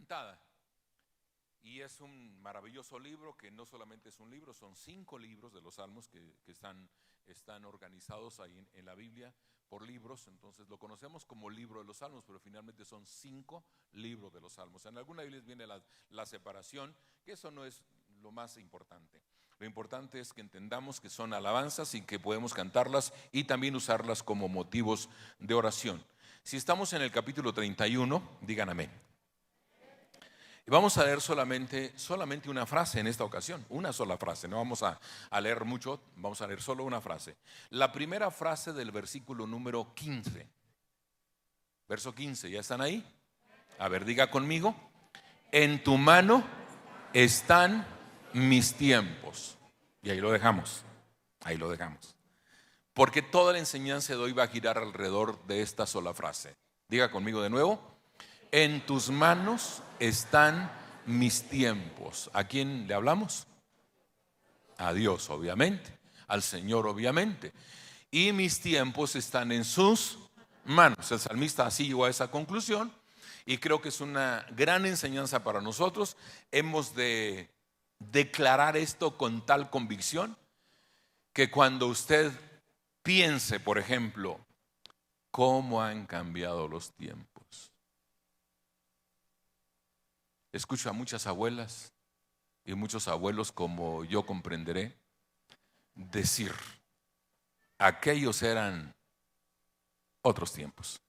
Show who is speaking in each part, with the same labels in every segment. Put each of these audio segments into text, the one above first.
Speaker 1: cantada. Y es un maravilloso libro que no solamente es un libro, son 5 libros de los Salmos que están organizados ahí en la Biblia por libros. Entonces lo conocemos como libro de los Salmos, pero finalmente son 5 libros de los Salmos. En alguna Biblia viene la separación, que eso no es lo más importante. Lo importante es que entendamos que son alabanzas y que podemos cantarlas y también usarlas como motivos de oración. Si estamos en el capítulo 31, digan amén. Y vamos a leer solamente una frase en esta ocasión, una sola frase, no vamos a leer mucho, vamos a leer solo una frase. La primera frase del versículo número 15. Verso 15, ¿ya están ahí? A ver, diga conmigo: en tu mano están mis tiempos. Y ahí lo dejamos, porque toda la enseñanza de hoy va a girar alrededor de esta sola frase. Diga conmigo de nuevo: en tus manos están mis tiempos. ¿A quién le hablamos? A Dios, obviamente, al Señor, obviamente. Y mis tiempos están en sus manos. El salmista así llegó a esa conclusión y creo que es una gran enseñanza para nosotros. Hemos de declarar esto con tal convicción que cuando usted piense, por ejemplo, cómo han cambiado los tiempos. Escucho a muchas abuelas y muchos abuelos, como yo comprenderé, decir: aquellos eran otros tiempos.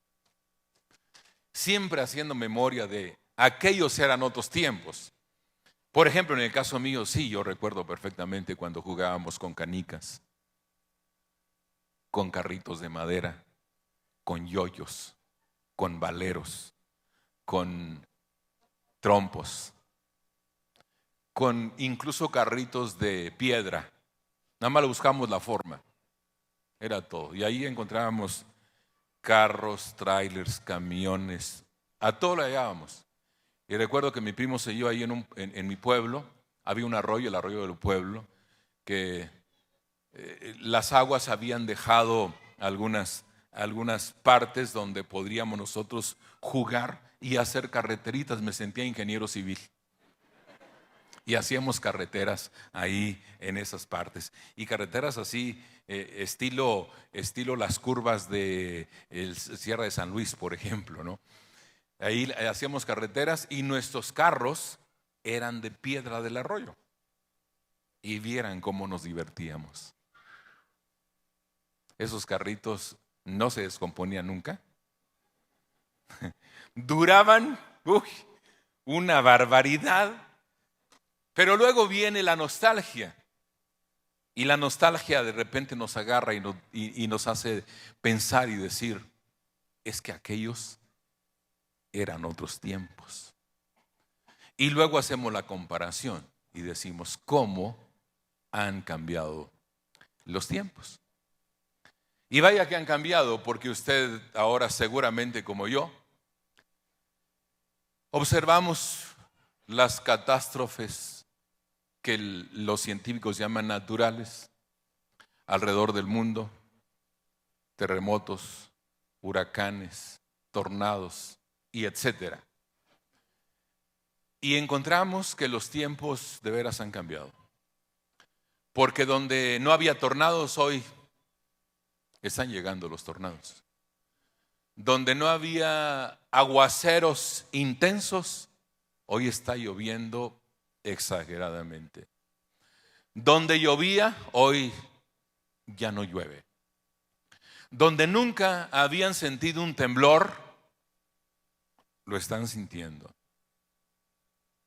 Speaker 1: Siempre haciendo memoria de aquellos eran otros tiempos. Por ejemplo, en el caso mío, sí, yo recuerdo perfectamente cuando jugábamos con canicas, con carritos de madera, con yoyos, con valeros, con trompos, con incluso carritos de piedra. Nada más le buscamos la forma, era todo. Y ahí encontrábamos carros, trailers, camiones, a todo lo hallábamos. Y recuerdo que mi primo se halló ahí en mi pueblo. Había un arroyo, el arroyo del pueblo, que las aguas habían dejado algunas partes donde podríamos nosotros jugar y hacer carreteritas. Me sentía ingeniero civil y hacíamos carreteras ahí en esas partes, y carreteras así estilo las curvas de el Sierra de San Luis, por ejemplo, ¿no? Ahí hacíamos carreteras y nuestros carros eran de piedra del arroyo, y vieran cómo nos divertíamos. Esos carritos no se descomponían nunca. Duraban una barbaridad. Pero luego viene la nostalgia. Y la nostalgia de repente nos agarra y nos hace pensar y decir: es que aquellos eran otros tiempos. Y luego hacemos la comparación y decimos: ¿cómo han cambiado los tiempos? Y vaya que han cambiado, porque usted ahora, seguramente como yo, observamos las catástrofes que los científicos llaman naturales alrededor del mundo: terremotos, huracanes, tornados y etcétera. Y encontramos que los tiempos de veras han cambiado, porque donde no había tornados, hoy están llegando los tornados. Donde no había aguaceros intensos, hoy está lloviendo exageradamente. Donde llovía, hoy ya no llueve. Donde nunca habían sentido un temblor, lo están sintiendo.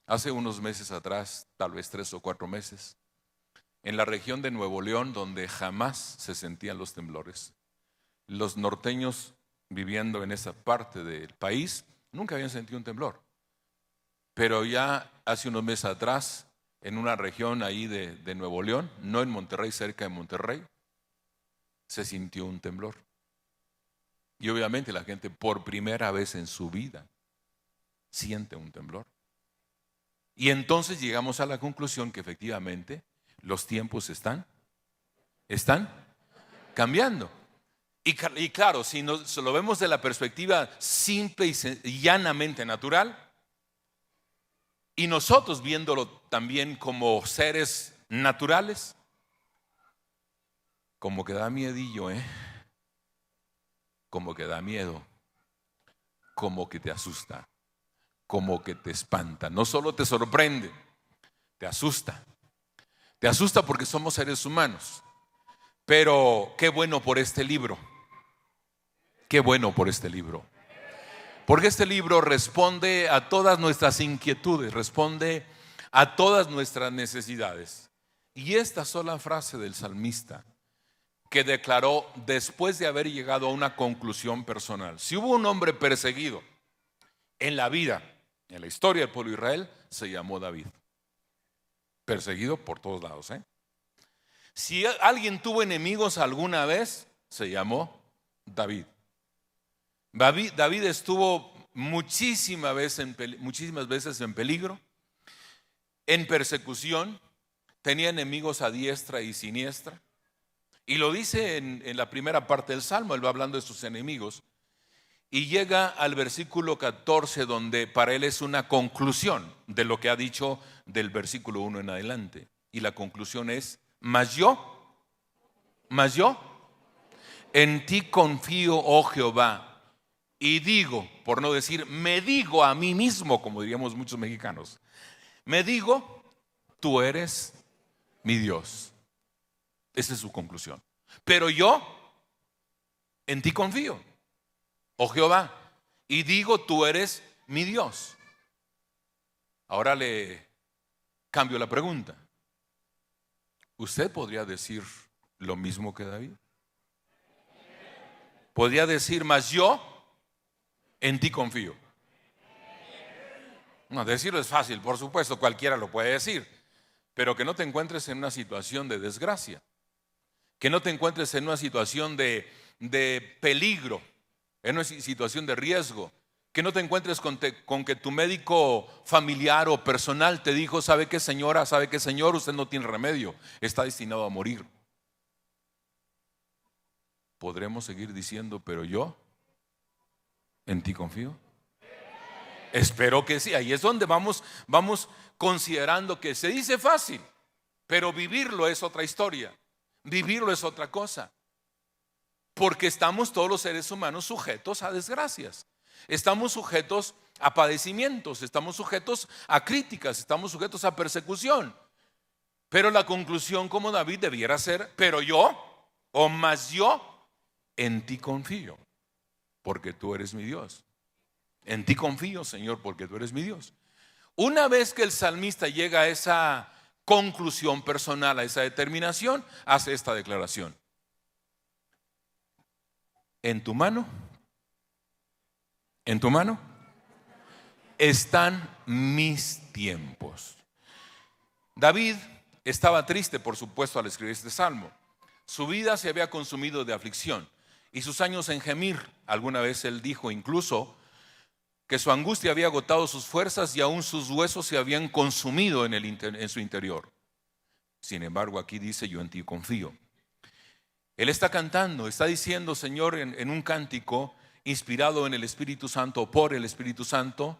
Speaker 1: Hace unos meses atrás, tal vez 3 o 4 meses, en la región de Nuevo León, donde jamás se sentían los temblores, los norteños viviendo en esa parte del país nunca habían sentido un temblor. Pero ya hace unos meses atrás, en una región ahí de Nuevo León, no en Monterrey, cerca de Monterrey, se sintió un temblor. Y obviamente la gente por primera vez en su vida siente un temblor. Y entonces llegamos a la conclusión que efectivamente los tiempos están cambiando. Y claro, si lo vemos de la perspectiva simple y llanamente natural, Y nosotros viéndolo también como seres naturales, como que da miedillo, como que da miedo, como que te asusta, como que te espanta. No solo te sorprende, te asusta. Te asusta porque somos seres humanos. Pero qué bueno por este libro. Qué bueno por este libro. Porque este libro responde a todas nuestras inquietudes, responde a todas nuestras necesidades. Y esta sola frase del salmista que declaró después de haber llegado a una conclusión personal. Si hubo un hombre perseguido en la vida, en la historia del pueblo de Israel, se llamó David. Perseguido por todos lados. Si alguien tuvo enemigos alguna vez, se llamó David. David estuvo muchísimas veces en peligro, en persecución, tenía enemigos a diestra y siniestra. Y lo dice en la primera parte del Salmo, él va hablando de sus enemigos. Y llega al versículo 14, donde para él es una conclusión de lo que ha dicho del versículo 1 en adelante. Y la conclusión es: mas yo, en ti confío, oh Jehová. Y digo, por no decir, me digo a mí mismo, como diríamos muchos mexicanos, me digo, tú eres mi Dios. Esa es su conclusión. Pero yo en ti confío, oh Jehová, y digo, tú eres mi Dios. Ahora le cambio la pregunta. ¿Usted podría decir lo mismo que David? ¿Podría decir, mas yo en ti confío? No, decirlo es fácil, por supuesto, cualquiera lo puede decir. Pero que no te encuentres en una situación de desgracia, que no te encuentres en una situación de peligro, en una situación de riesgo, que no te encuentres con que tu médico familiar o personal te dijo, ¿sabe qué, señora? ¿Sabe qué, señor? Usted no tiene remedio, está destinado a morir. Podremos seguir diciendo, pero yo en ti confío. Espero que sí. Ahí es donde vamos considerando que se dice fácil, pero vivirlo es otra historia. Vivirlo es otra cosa. Porque estamos todos los seres humanos sujetos a desgracias. Estamos sujetos a padecimientos, estamos sujetos a críticas, estamos sujetos a persecución. Pero la conclusión, como David, debiera ser, pero yo, o más yo, en ti confío, porque tú eres mi Dios. En ti confío, Señor, porque tú eres mi Dios. Una vez que el salmista llega a esa conclusión personal, a esa determinación, hace esta declaración: en tu mano están mis tiempos. David estaba triste, por supuesto, al escribir este salmo. Su vida se había consumido de aflicción y sus años en gemir. Alguna vez él dijo incluso que su angustia había agotado sus fuerzas y aún sus huesos se habían consumido en su interior. Sin embargo, aquí dice: yo en ti confío. Él está cantando, está diciendo, Señor, en un cántico inspirado en el Espíritu Santo o por el Espíritu Santo: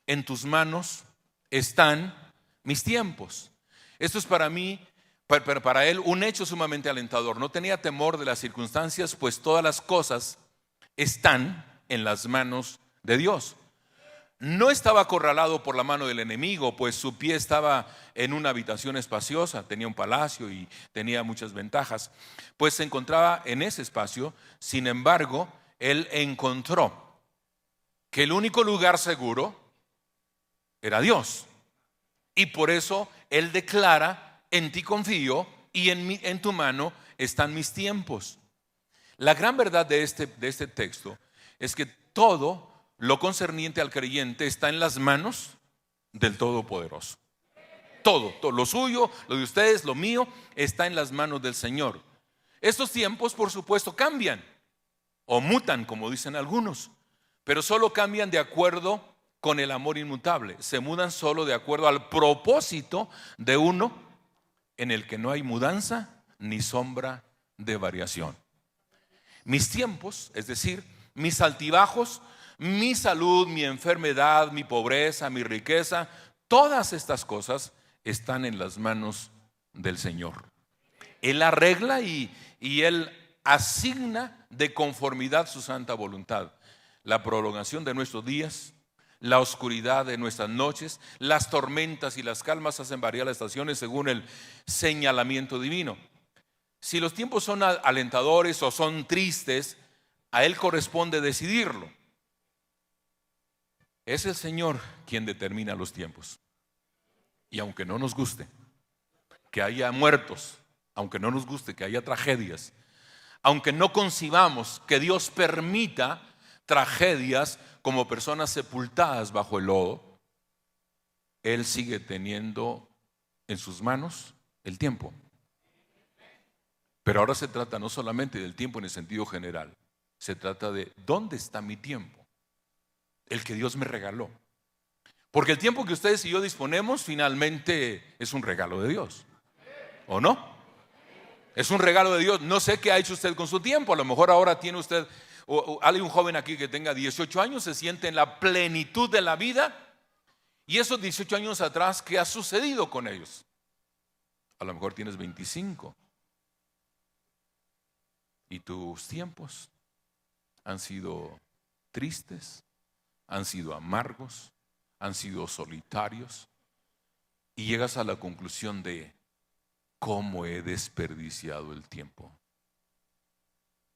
Speaker 1: en tus manos están mis tiempos. Esto es para mí, para él, un hecho sumamente alentador. No tenía temor de las circunstancias, pues todas las cosas están en las manos de Dios. No estaba acorralado por la mano del enemigo, pues su pie estaba en una habitación espaciosa, tenía un palacio y tenía muchas ventajas, pues se encontraba en ese espacio. Sin embargo, él encontró que el único lugar seguro era Dios. Y por eso él declara: en ti confío y en tu mano están mis tiempos. La gran verdad de este texto es que todo lo concerniente al creyente está en las manos del Todopoderoso. Todo, lo suyo, lo de ustedes, lo mío, está en las manos del Señor. Estos tiempos, por supuesto, cambian o mutan, como dicen algunos, pero solo cambian de acuerdo con el amor inmutable. Se mudan solo de acuerdo al propósito de uno, en el que no hay mudanza ni sombra de variación. Mis tiempos, es decir, mis altibajos, mi salud, mi enfermedad, mi pobreza, mi riqueza, Todas estas cosas están en las manos del Señor. Él arregla y Él asigna de conformidad su santa voluntad. La prolongación de nuestros días, la oscuridad de nuestras noches, las tormentas y las calmas hacen variar las estaciones según el señalamiento divino. Si los tiempos son alentadores o son tristes, a Él corresponde decidirlo. Es el Señor quien determina los tiempos. Y aunque no nos guste que haya muertos, aunque no nos guste que haya tragedias, aunque no concibamos que Dios permita tragedias como personas sepultadas bajo el lodo, Él sigue teniendo en sus manos el tiempo. Pero ahora se trata no solamente del tiempo en el sentido general, se trata de ¿dónde está mi tiempo? El que Dios me regaló. Porque el tiempo que ustedes y yo disponemos finalmente es un regalo de Dios, ¿o no? Es un regalo de Dios. No sé qué ha hecho usted con su tiempo. A lo mejor ahora tiene usted, o hay un joven aquí que tenga 18 años, se siente en la plenitud de la vida. Y esos 18 años atrás, ¿qué ha sucedido con ellos? A lo mejor tienes 25. Y tus tiempos han sido tristes, han sido amargos, han sido solitarios. Y llegas a la conclusión de ¿cómo he desperdiciado el tiempo?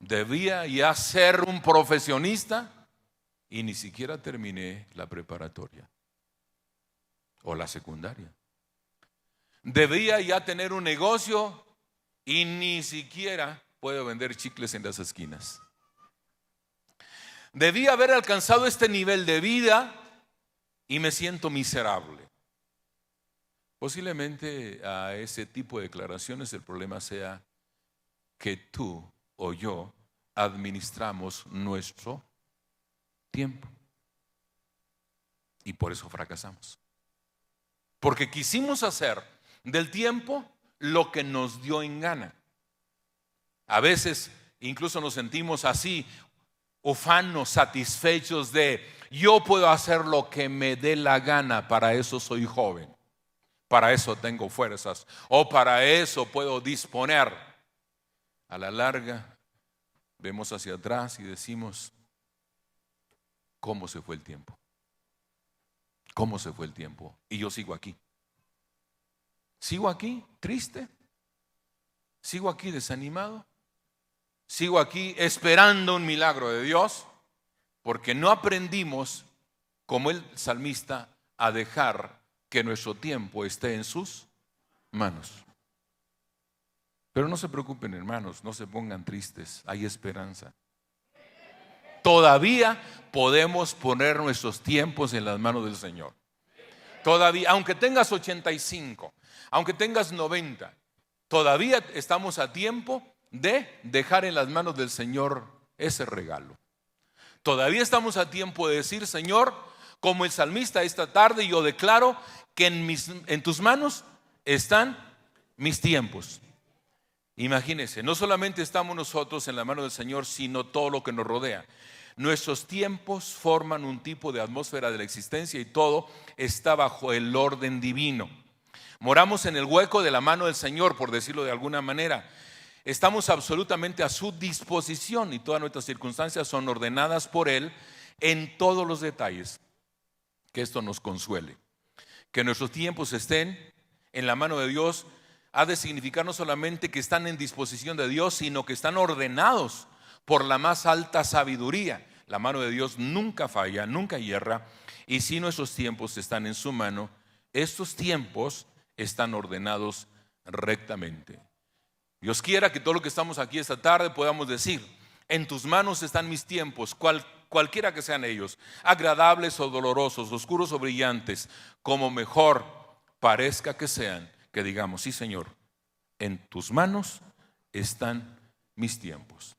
Speaker 1: Debía ya ser un profesionista y ni siquiera terminé la preparatoria o la secundaria. Debía ya tener un negocio y ni siquiera puedo vender chicles en las esquinas. Debía haber alcanzado este nivel de vida y me siento miserable. Posiblemente a ese tipo de declaraciones el problema sea que tú o yo administramos nuestro tiempo y por eso fracasamos. Porque quisimos hacer del tiempo lo que nos dio en gana. A veces incluso nos sentimos así, ufanos, satisfechos de yo puedo hacer lo que me dé la gana, para eso soy joven, para eso tengo fuerzas, o para eso puedo disponer. A la larga vemos hacia atrás y decimos, ¿cómo se fue el tiempo? ¿Cómo se fue el tiempo? Y yo sigo aquí. Sigo aquí triste, sigo aquí desanimado, sigo aquí esperando un milagro de Dios, porque no aprendimos, como el salmista, a dejar que nuestro tiempo esté en sus manos. Pero no se preocupen, hermanos, no se pongan tristes, hay esperanza. Todavía podemos poner nuestros tiempos en las manos del Señor. Todavía, aunque tengas 85, aunque tengas 90, todavía estamos a tiempo de dejar en las manos del Señor ese regalo. Todavía estamos a tiempo de decir, Señor, como el salmista esta tarde, yo declaro que en tus manos están mis tiempos. Imagínense, no solamente estamos nosotros en la mano del Señor, sino todo lo que nos rodea. Nuestros tiempos forman un tipo de atmósfera de la existencia y todo está bajo el orden divino. Moramos en el hueco de la mano del Señor, por decirlo de alguna manera. Estamos absolutamente a su disposición y todas nuestras circunstancias son ordenadas por Él en todos los detalles. Que esto nos consuele. Que nuestros tiempos estén en la mano de Dios ha de significar no solamente que están en disposición de Dios, sino que están ordenados por la más alta sabiduría. La mano de Dios nunca falla, nunca hierra. Y si nuestros tiempos están en su mano, estos tiempos están ordenados rectamente. Dios quiera que todo lo que estamos aquí esta tarde podamos decir, en tus manos están mis tiempos, cualquiera que sean ellos, agradables o dolorosos, oscuros o brillantes, como mejor parezca que sean, que digamos, sí Señor, en tus manos están mis tiempos.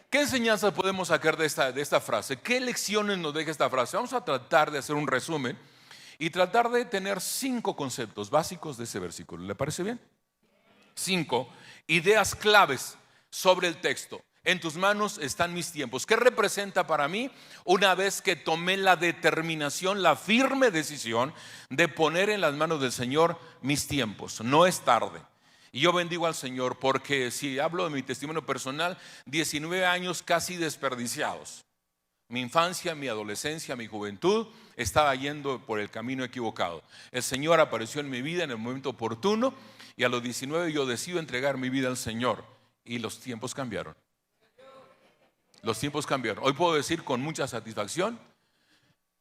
Speaker 1: ¿Qué enseñanza podemos sacar de esta frase? ¿Qué lecciones nos deja esta frase? Vamos a tratar de hacer un resumen y tratar de tener 5 conceptos básicos de ese versículo. ¿Le parece bien? 5 ideas claves sobre el texto En tus manos están mis tiempos. ¿Qué representa para mí? Una vez que tomé la determinación, la firme decisión de poner en las manos del Señor mis tiempos. No es tarde. Y yo bendigo al Señor porque si hablo de mi testimonio personal, 19 años casi desperdiciados. Mi infancia, mi adolescencia, mi juventud estaba yendo por el camino equivocado. El Señor apareció en mi vida en el momento oportuno y a los 19 yo decido entregar mi vida al Señor y los tiempos cambiaron. Los tiempos cambiaron. Hoy puedo decir con mucha satisfacción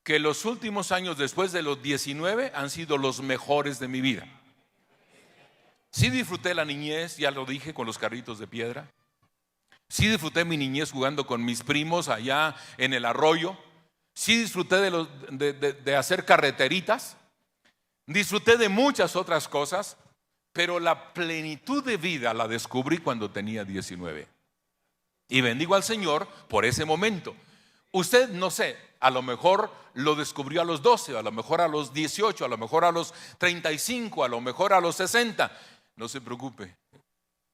Speaker 1: que los últimos años después de los 19 han sido los mejores de mi vida. Sí disfruté la niñez, ya lo dije, con los carritos de piedra. Sí disfruté mi niñez jugando con mis primos allá en el arroyo. Sí disfruté de hacer carreteritas. Disfruté de muchas otras cosas, pero la plenitud de vida la descubrí cuando tenía 19. Y bendigo al Señor por ese momento. Usted, no sé, a lo mejor lo descubrió a los 12, a lo mejor a los 18, a lo mejor a los 35, a lo mejor a los 60. No se preocupe,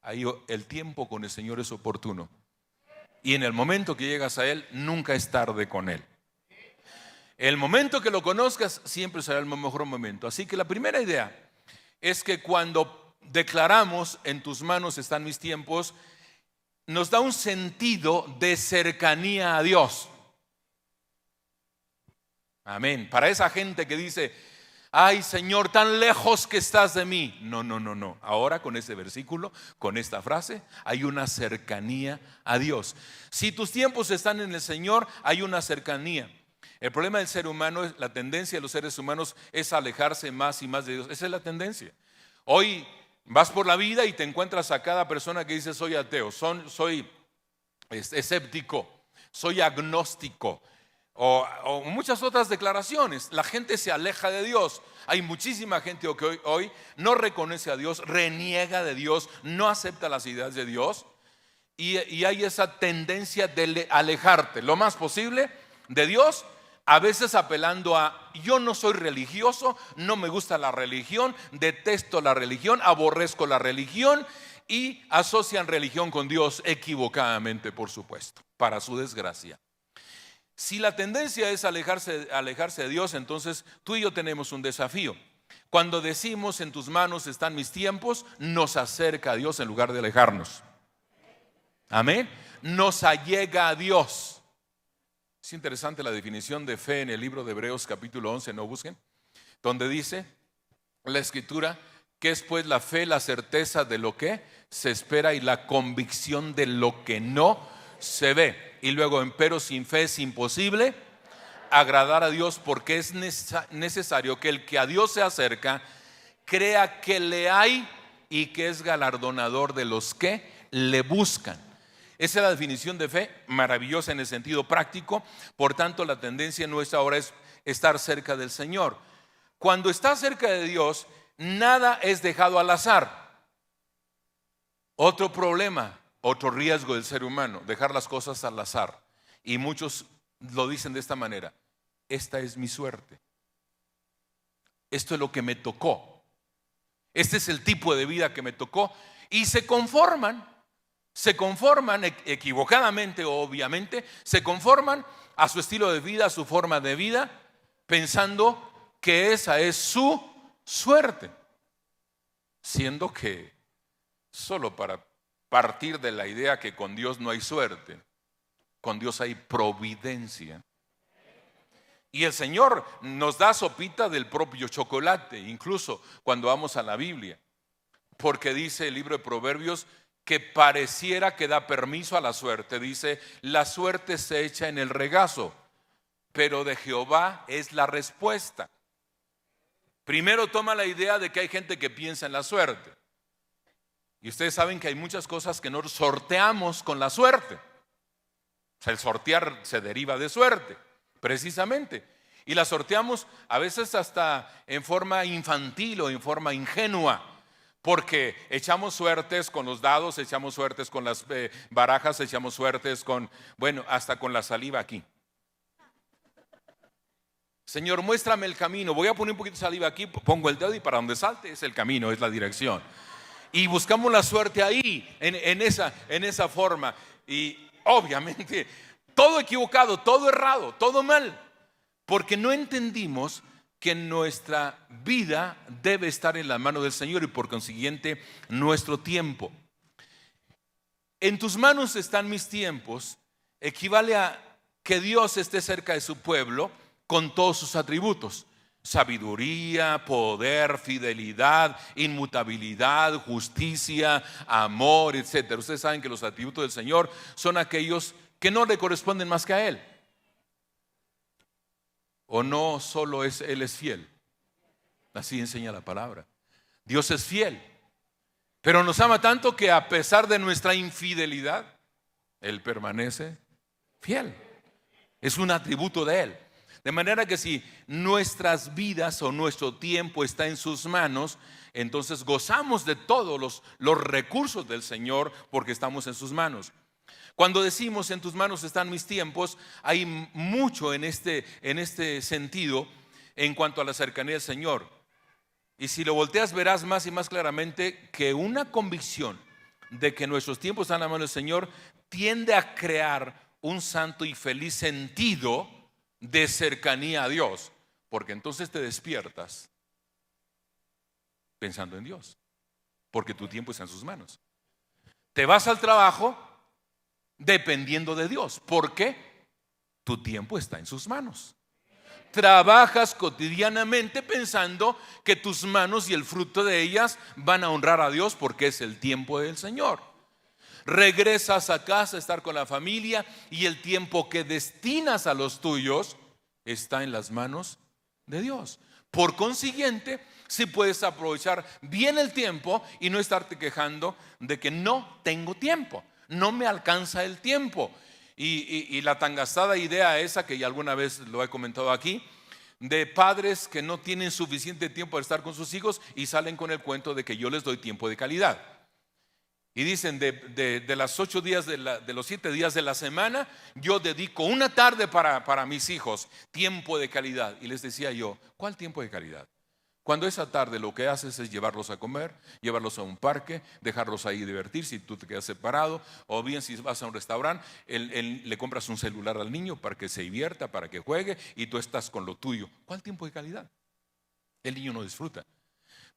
Speaker 1: ahí el tiempo con el Señor es oportuno. Y en el momento que llegas a Él, nunca es tarde con Él. El momento que lo conozcas siempre será el mejor momento. Así que la primera idea es que cuando declaramos en tus manos están mis tiempos, nos da un sentido de cercanía a Dios. Amén. Para esa gente que dice, ay Señor, tan lejos que estás de mí. No. Ahora con ese versículo, con esta frase, hay una cercanía a Dios. Si tus tiempos están en el Señor, hay una cercanía. El problema del ser humano, la tendencia de los seres humanos es alejarse más y más de Dios. Esa es la tendencia. Hoy vas por la vida y te encuentras a cada persona que dice soy ateo, soy escéptico, soy agnóstico o muchas otras declaraciones. La gente se aleja de Dios. Hay muchísima gente que hoy no reconoce a Dios, reniega de Dios, no acepta las ideas de Dios y hay esa tendencia de alejarte lo más posible de Dios. A veces apelando a, yo no soy religioso, no me gusta la religión, detesto la religión, aborrezco la religión y asocian religión con Dios equivocadamente, por supuesto, para su desgracia. Si la tendencia es alejarse de Dios, entonces tú y yo tenemos un desafío. Cuando decimos en tus manos están mis tiempos, nos acerca a Dios en lugar de alejarnos. Amén. Nos allega a Dios. Es interesante la definición de fe en el libro de Hebreos capítulo 11, no busquen, donde dice la escritura que es pues la fe, la certeza de lo que se espera y la convicción de lo que no se ve. Y luego, empero sin fe es imposible agradar a Dios, porque es necesario que el que a Dios se acerca crea que le hay y que es galardonador de los que le buscan. Esa es la definición de fe, maravillosa en el sentido práctico. Por tanto, la tendencia nuestra ahora es estar cerca del Señor. Cuando estás cerca de Dios, nada es dejado al azar. Otro problema, otro riesgo del ser humano, dejar las cosas al azar. Y muchos lo dicen de esta manera: esta es mi suerte. Esto es lo que me tocó. Este es el tipo de vida que me tocó. Y se conforman equivocadamente, obviamente, se conforman a su estilo de vida, a su forma de vida, pensando que esa es su suerte, siendo que solo para partir de la idea que con Dios no hay suerte, con Dios hay providencia. Y el Señor nos da sopita del propio chocolate, incluso cuando vamos a la Biblia, porque dice el libro de Proverbios que pareciera que da permiso a la suerte. Dice, la suerte se echa en el regazo, pero de Jehová es la respuesta. Primero toma la idea de que hay gente que piensa en la suerte. Y ustedes saben que hay muchas cosas que no sorteamos con la suerte. O sea, el sortear se deriva de suerte, precisamente. Y la sorteamos a veces hasta en forma infantil o en forma ingenua. Porque echamos suertes con los dados, echamos suertes con las barajas, echamos suertes con, hasta con la saliva aquí. Señor, muéstrame el camino. Voy a poner un poquito de saliva aquí, pongo el dedo y para donde salte es el camino, es la dirección. Y buscamos la suerte ahí, en esa forma. Y obviamente todo equivocado, todo errado, todo mal, porque no entendimos que nuestra vida debe estar en la mano del Señor y por consiguiente nuestro tiempo. En tus manos están mis tiempos equivale a que Dios esté cerca de su pueblo con todos sus atributos: sabiduría, poder, fidelidad, inmutabilidad, justicia, amor, etc. Ustedes saben que los atributos del Señor son aquellos que no le corresponden más que a Él. O no solo Él es fiel. Así enseña la palabra. Dios es fiel, pero nos ama tanto que a pesar de nuestra infidelidad, Él permanece fiel. Es un atributo de Él. De manera que si nuestras vidas o nuestro tiempo está en sus manos, entonces gozamos de todos los recursos del Señor porque estamos en sus manos. Cuando decimos en tus manos están mis tiempos, hay mucho en este sentido en cuanto a la cercanía del Señor. Y si lo volteas verás más y más claramente que una convicción de que nuestros tiempos están en la mano del Señor tiende a crear un santo y feliz sentido de cercanía a Dios, porque entonces te despiertas pensando en Dios, porque tu tiempo está en sus manos. Te vas al trabajo dependiendo de Dios, porque tu tiempo está en sus manos. Trabajas cotidianamente pensando que tus manos y el fruto de ellas van a honrar a Dios porque es el tiempo del Señor. Regresas a casa a estar con la familia y el tiempo que destinas a los tuyos está en las manos de Dios. Por consiguiente, si puedes aprovechar bien el tiempo y no estarte quejando de que no tengo tiempo, no me alcanza el tiempo. Y la tan gastada idea esa que ya alguna vez lo he comentado aquí, de padres que no tienen suficiente tiempo para estar con sus hijos y salen con el cuento de que yo les doy tiempo de calidad. Y dicen de los 8 días de los 7 días de la semana, yo dedico una tarde para mis hijos, tiempo de calidad. Y les decía yo, ¿cuál tiempo de calidad? Cuando esa tarde lo que haces es llevarlos a comer, llevarlos a un parque, dejarlos ahí divertir si tú te quedas separado, o bien si vas a un restaurante, le compras un celular al niño para que se divierta, para que juegue y tú estás con lo tuyo. ¿Cuál tiempo de calidad? El niño no disfruta.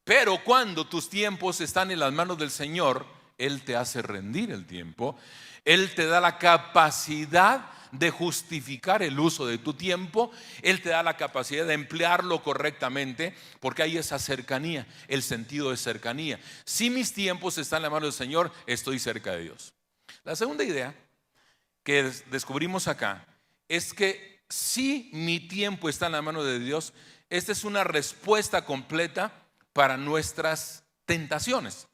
Speaker 1: Pero cuando tus tiempos están en las manos del Señor, Él te hace rendir el tiempo, Él te da la capacidad de justificar el uso de tu tiempo, Él te da la capacidad de emplearlo correctamente, porque hay esa cercanía, el sentido de cercanía. Si mis tiempos están en la mano del Señor, estoy cerca de Dios. La segunda idea que descubrimos acá es que si mi tiempo está en la mano de Dios, esta es una respuesta completa para nuestras tentaciones.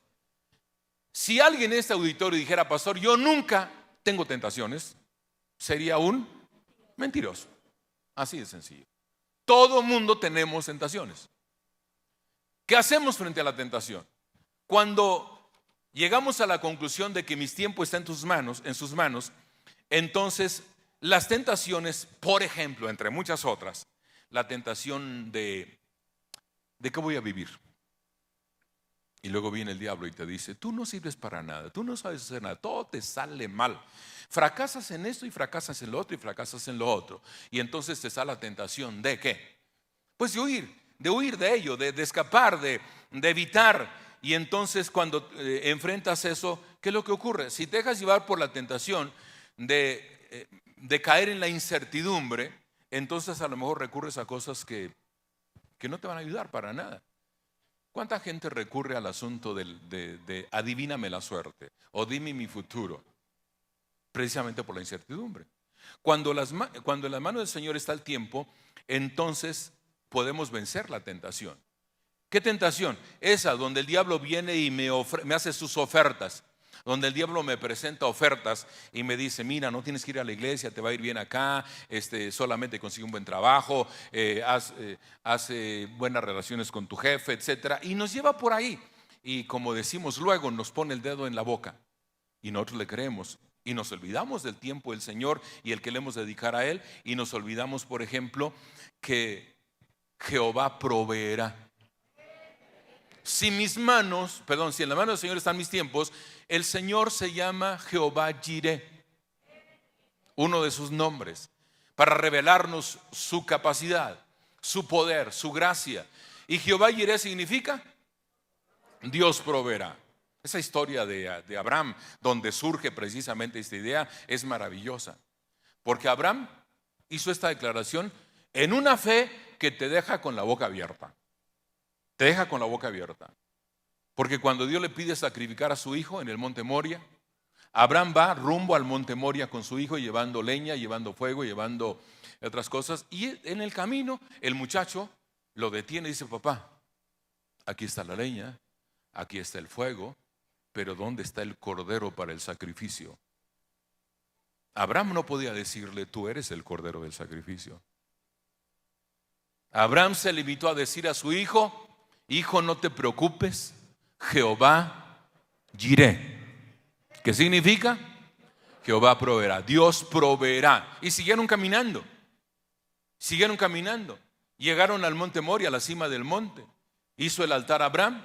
Speaker 1: Si alguien en este auditorio dijera, pastor, yo nunca tengo tentaciones, sería un mentiroso. Así de sencillo. Todo mundo tenemos tentaciones. ¿Qué hacemos frente a la tentación? Cuando llegamos a la conclusión de que mis tiempos están en sus manos, entonces las tentaciones, por ejemplo, entre muchas otras, la tentación de qué voy a vivir. Y luego viene el diablo y te dice, tú no sirves para nada, tú no sabes hacer nada, todo te sale mal. Fracasas en esto y fracasas en lo otro y fracasas en lo otro. Y entonces te sale la tentación de ¿qué? Pues de huir de ello, de escapar, de evitar. Y entonces cuando enfrentas eso, ¿qué es lo que ocurre? Si te dejas llevar por la tentación de caer en la incertidumbre, entonces a lo mejor recurres a cosas que no te van a ayudar para nada. ¿Cuánta gente recurre al asunto de adivíname la suerte o dime mi futuro? Precisamente por la incertidumbre. Cuando en las manos del Señor está el tiempo, entonces podemos vencer la tentación. ¿Qué tentación? Esa donde el diablo viene y me hace sus ofertas. Donde el diablo me presenta ofertas y me dice, mira, no tienes que ir a la iglesia, te va a ir bien acá, solamente consigue un buen trabajo, haz buenas relaciones con tu jefe, etc. Y nos lleva por ahí. Y como decimos luego, nos pone el dedo en la boca. Y nosotros le creemos. Y nos olvidamos del tiempo del Señor y el que le hemos de dedicar a Él. Y nos olvidamos, por ejemplo, que Jehová proveerá. Si en las manos del Señor están mis tiempos, el Señor se llama Jehová Jireh. uno de sus nombres, para revelarnos su capacidad, su poder, su gracia. Y Jehová Jireh significa Dios proveerá. Esa historia de Abraham, donde surge precisamente esta idea, es maravillosa. Porque Abraham hizo esta declaración en una fe que te deja con la boca abierta. Te deja con la boca abierta. Porque cuando Dios le pide sacrificar a su hijo en el monte Moria, Abraham va rumbo al monte Moria con su hijo, llevando leña, llevando fuego, llevando otras cosas. Y en el camino el muchacho lo detiene y dice: papá, aquí está la leña, aquí está el fuego, pero ¿dónde está el cordero para el sacrificio? Abraham no podía decirle: tú eres el cordero del sacrificio. Abraham se limitó a decir a su hijo: hijo, no te preocupes, Jehová Jireh. ¿Qué significa? Jehová proveerá, Dios proveerá. Y siguieron caminando. Llegaron al monte Moria, a la cima del monte. Hizo el altar a Abraham.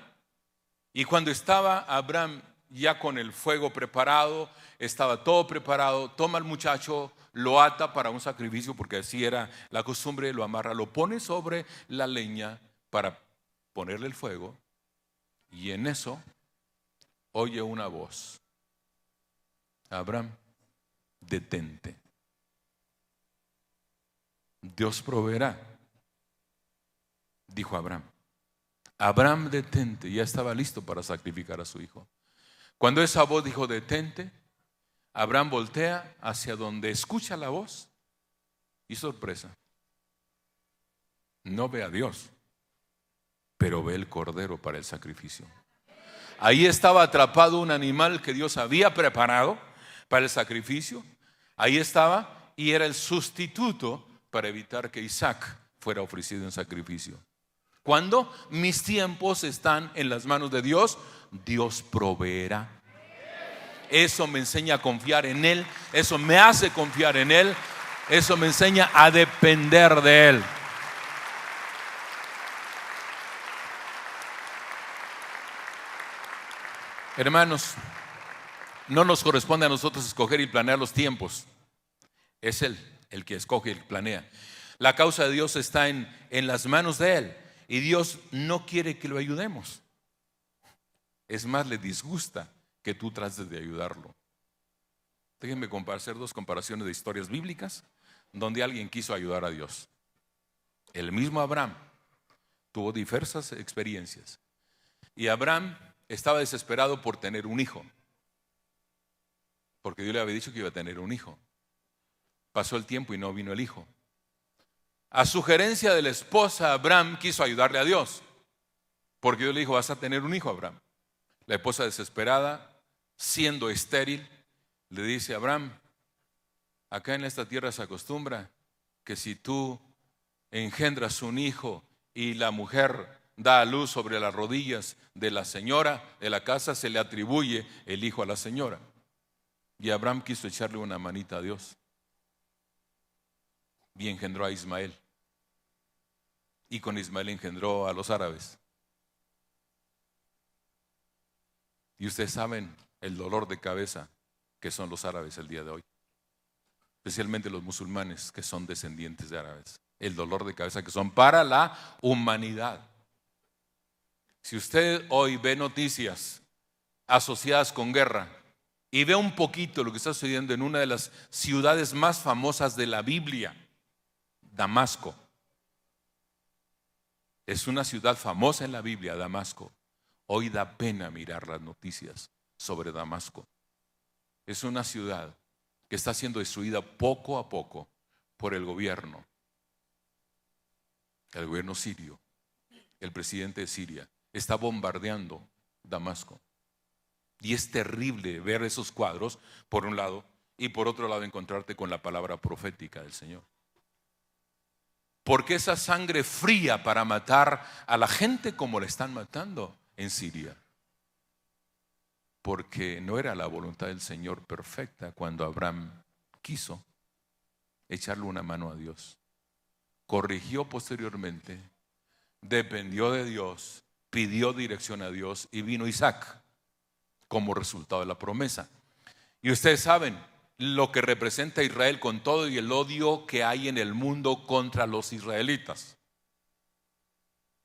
Speaker 1: Y cuando estaba Abraham ya con el fuego preparado, estaba todo preparado, toma al muchacho, lo ata para un sacrificio, porque así era la costumbre, lo amarra, lo pone sobre la leña para ponerle el fuego. Y en eso oye una voz: Abraham, detente. Dios proveerá, dijo Abraham. Abraham, detente. Ya estaba listo para sacrificar a su hijo. Cuando esa voz dijo detente, Abraham voltea hacia donde escucha la voz y sorpresa, no ve a Dios, pero ve el cordero para el sacrificio. Ahí estaba atrapado un animal que Dios había preparado para el sacrificio. Ahí estaba, y era el sustituto para evitar que Isaac fuera ofrecido en sacrificio. Cuando mis tiempos están en las manos de Dios, Dios proveerá. Eso me enseña a confiar en Él. Eso me hace confiar en Él. Eso me enseña a depender de Él. Hermanos, no nos corresponde a nosotros escoger y planear los tiempos. Es Él el que escoge y planea. La causa de Dios está en las manos de Él. Y Dios no quiere que lo ayudemos. Es más, le disgusta que tú trates de ayudarlo. Déjenme hacer dos comparaciones de historias bíblicas donde alguien quiso ayudar a Dios. El mismo Abraham tuvo diversas experiencias. Y Abraham estaba desesperado por tener un hijo, porque Dios le había dicho que iba a tener un hijo. Pasó el tiempo y no vino el hijo. A sugerencia de la esposa, Abraham quiso ayudarle a Dios, porque Dios le dijo: vas a tener un hijo, Abraham. La esposa, desesperada, siendo estéril, le dice: Abraham, acá en esta tierra se acostumbra que si tú engendras un hijo y la mujer da a luz sobre las rodillas de la señora de la casa, se le atribuye el hijo a la señora. Y Abraham quiso echarle una manita a Dios y engendró a Ismael. Y con Ismael engendró a los árabes. Y ustedes saben el dolor de cabeza que son los árabes el día de hoy, especialmente los musulmanes que son descendientes de árabes. El dolor de cabeza que son para la humanidad. Si usted hoy ve noticias asociadas con guerra y ve un poquito lo que está sucediendo en una de las ciudades más famosas de la Biblia, Damasco. Es una ciudad famosa en la Biblia, Damasco. Hoy da pena mirar las noticias sobre Damasco. Es una ciudad que está siendo destruida poco a poco por el gobierno sirio. El presidente de Siria está bombardeando Damasco. Y es terrible ver esos cuadros, por un lado, y por otro lado encontrarte con la palabra profética del Señor. ¿Por qué esa sangre fría para matar a la gente como la están matando en Siria? Porque no era la voluntad del Señor perfecta cuando Abraham quiso echarle una mano a Dios. Corrigió posteriormente, dependió de Dios, pidió dirección a Dios y vino Isaac como resultado de la promesa. Y ustedes saben lo que representa Israel con todo y el odio que hay en el mundo contra los israelitas.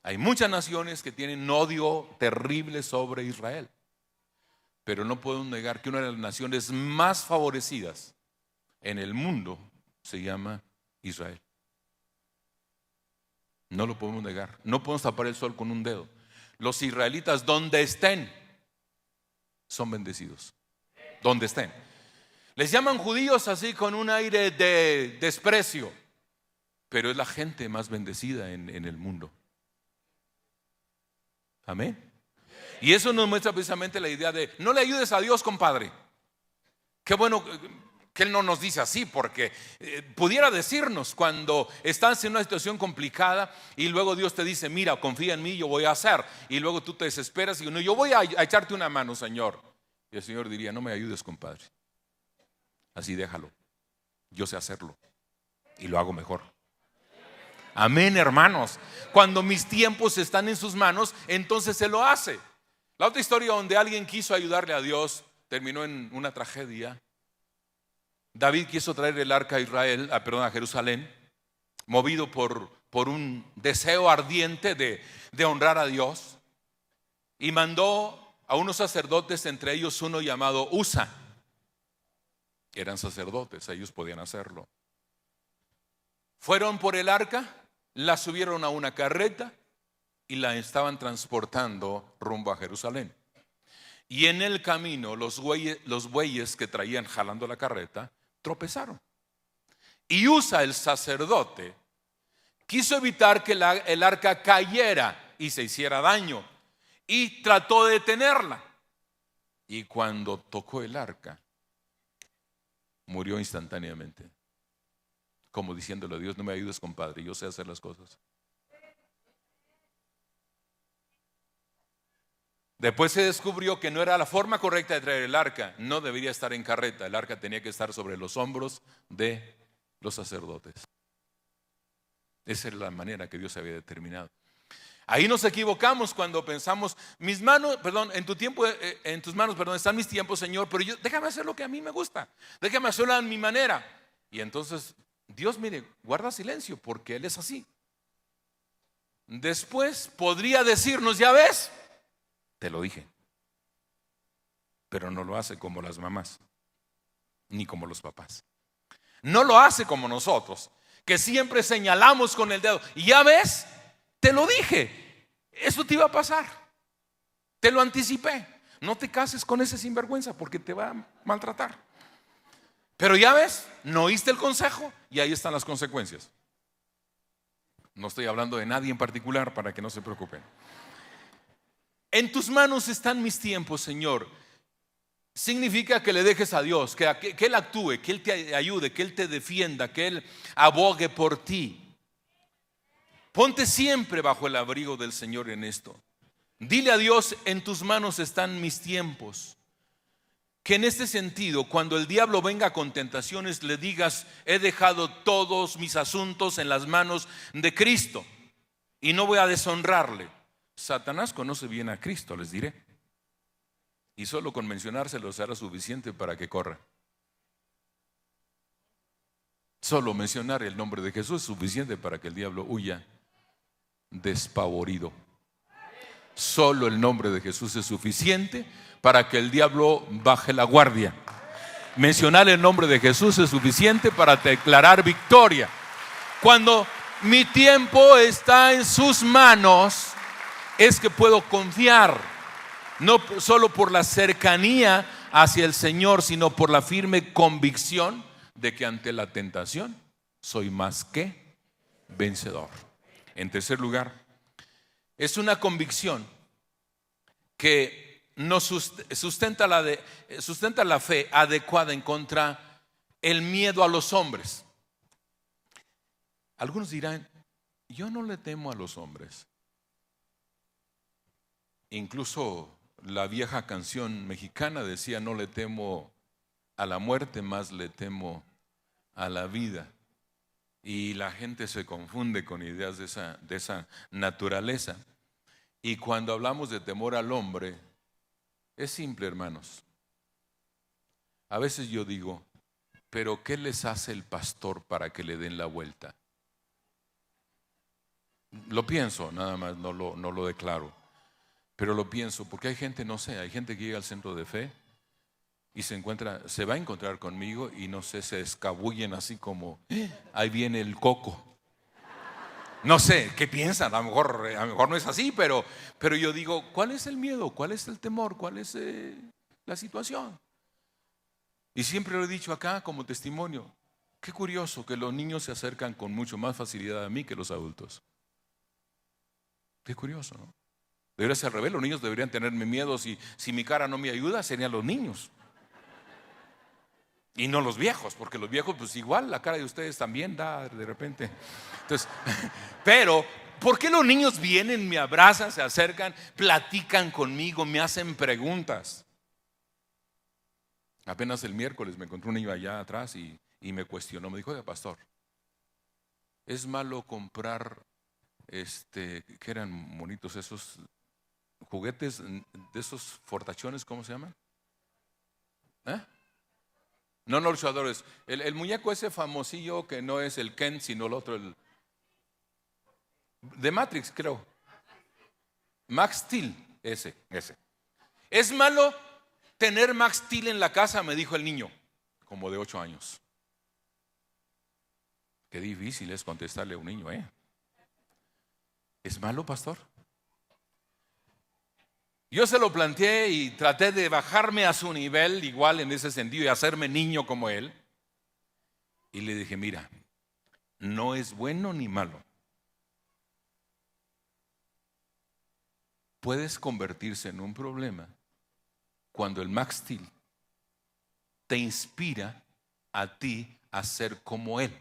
Speaker 1: Hay muchas naciones que tienen odio terrible sobre Israel, pero no podemos negar que una de las naciones más favorecidas en el mundo se llama Israel. No lo podemos negar. No podemos tapar el sol con un dedo. Los israelitas, donde estén, son bendecidos. Donde estén. Les llaman judíos así con un aire de desprecio, pero es la gente más bendecida en el mundo. Amén. Y eso nos muestra precisamente la idea de: no le ayudes a Dios, compadre. Qué bueno que Él no nos dice así, porque pudiera decirnos cuando estás en una situación complicada y luego Dios te dice: mira, confía en mí, yo voy a hacer. Y luego tú te desesperas y no, yo voy a echarte una mano, Señor. Y el Señor diría: no me ayudes, compadre. Así déjalo. Yo sé hacerlo y lo hago mejor. Amén, hermanos. Cuando mis tiempos están en sus manos, entonces Él lo hace. La otra historia donde alguien quiso ayudarle a Dios terminó en una tragedia. David quiso traer el arca a Israel, a Jerusalén, movido por un deseo ardiente de honrar a Dios, y mandó a unos sacerdotes, entre ellos uno llamado Usa. Eran sacerdotes, ellos podían hacerlo. Fueron por el arca, la subieron a una carreta y la estaban transportando rumbo a Jerusalén. Y en el camino los bueyes que traían jalando la carreta tropezaron. Y Usa, el sacerdote, quiso evitar que el arca cayera y se hiciera daño, y trató de detenerla. Y cuando tocó el arca, murió instantáneamente, como diciéndole a Dios: no me ayudes, compadre, yo sé hacer las cosas. Después se descubrió que no era la forma correcta de traer el arca. No debería estar en carreta. El arca tenía que estar sobre los hombros de los sacerdotes. Esa es la manera que Dios había determinado. Ahí nos equivocamos cuando pensamos: en tus manos, están mis tiempos, Señor, pero déjame hacer lo que a mí me gusta. Déjame hacerlo a mi manera. Y entonces Dios, mire, guarda silencio, porque Él es así. Después podría decirnos: ya ves, te lo dije. Pero no lo hace como las mamás, ni como los papás. No lo hace como nosotros, que siempre señalamos con el dedo: y ya ves, te lo dije, eso te iba a pasar, te lo anticipé. No te cases con ese sinvergüenza, porque te va a maltratar. Pero ya ves, no oíste el consejo y ahí están las consecuencias. No estoy hablando de nadie en particular, para que no se preocupen. En tus manos están mis tiempos, Señor. Significa que le dejes a Dios, que Él actúe, que Él te ayude, que Él te defienda, que Él abogue por ti. Ponte siempre bajo el abrigo del Señor en esto. Dile a Dios: en tus manos están mis tiempos. Que en este sentido, cuando el diablo venga con tentaciones, le digas: he dejado todos mis asuntos en las manos de Cristo y no voy a deshonrarle. Satanás conoce bien a Cristo, les diré, y solo con mencionárselo será suficiente para que corra. Solo mencionar el nombre de Jesús es suficiente para que el diablo huya despavorido. Solo el nombre de Jesús es suficiente para que el diablo baje la guardia. Mencionar el nombre de Jesús es suficiente para declarar victoria. Cuando mi tiempo está en sus manos, es que puedo confiar, no solo por la cercanía hacia el Señor, sino por la firme convicción de que ante la tentación soy más que vencedor. En tercer lugar, es una convicción que nos sustenta la fe adecuada en contra el miedo a los hombres. Algunos dirán: yo no le temo a los hombres. Incluso la vieja canción mexicana decía: no le temo a la muerte, más le temo a la vida. Y la gente se confunde con ideas de esa naturaleza. Y cuando hablamos de temor al hombre, es simple, hermanos. A veces yo digo: Pero ¿qué les hace el pastor para que le den la vuelta? Lo pienso, nada más, no lo declaro. Pero lo pienso, porque hay gente, no sé, hay gente que llega al centro de fe y se va a encontrar conmigo y no sé, se escabullen así como, ahí viene el coco. No sé, ¿qué piensan? A lo mejor no es así, pero yo digo, ¿cuál es el miedo? ¿Cuál es el temor? ¿Cuál es la situación? Y siempre lo he dicho acá como testimonio. Qué curioso que los niños se acercan con mucho más facilidad a mí que los adultos. Qué curioso, ¿no? Debería ser al revés, los niños deberían tenerme miedo. Si mi cara no me ayuda, serían los niños. Y no los viejos, porque los viejos pues igual la cara de ustedes también da de repente. Entonces, pero ¿por qué los niños vienen, me abrazan, se acercan, platican conmigo, me hacen preguntas? Apenas el miércoles me encontré un niño allá atrás y me cuestionó, me dijo, oiga, pastor, ¿es malo comprar que eran bonitos esos juguetes de esos fortachones, ¿cómo se llaman? No luchadores, el muñeco ese famosillo que no es el Ken, sino el otro, el de Matrix, creo. Max Steel, ese. ¿Es malo tener Max Steel en la casa? Me dijo el niño, como de 8 años. Qué difícil es contestarle a un niño, ¿eh? ¿Es malo, pastor? Yo se lo planteé y traté de bajarme a su nivel, igual en ese sentido, y hacerme niño como él. Y le dije, mira, no es bueno ni malo. Puedes convertirse en un problema cuando el Max Steel te inspira a ti a ser como él.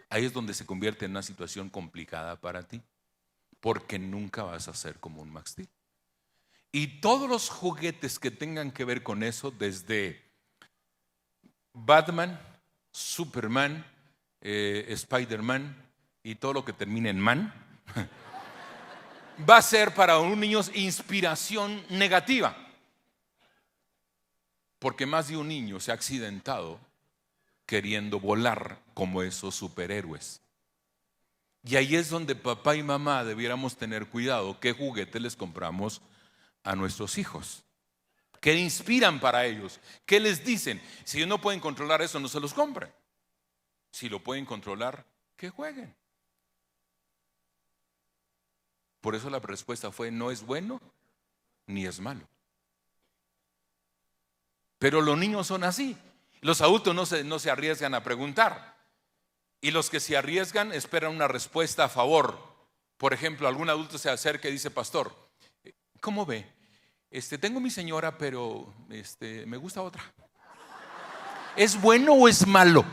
Speaker 1: Ahí es donde se convierte en una situación complicada para ti, porque nunca vas a ser como un Max Steel. Y todos los juguetes que tengan que ver con eso, desde Batman, Superman, Spider-Man y todo lo que termine en man, va a ser para un niño inspiración negativa. Porque más de un niño se ha accidentado queriendo volar como esos superhéroes. Y ahí es donde papá y mamá debiéramos tener cuidado qué juguete les compramos a nuestros hijos. ¿Qué inspiran para ellos? ¿Qué les dicen? Si ellos no pueden controlar eso, no se los compren. Si lo pueden controlar, que jueguen. Por eso la respuesta fue: no es bueno ni es malo. Pero los niños son así. Los adultos no se arriesgan a preguntar. Y los que se arriesgan esperan una respuesta a favor. Por ejemplo, algún adulto se acerca y dice: pastor, ¿cómo ve? Tengo mi señora, pero me gusta otra. ¿Es bueno o es malo?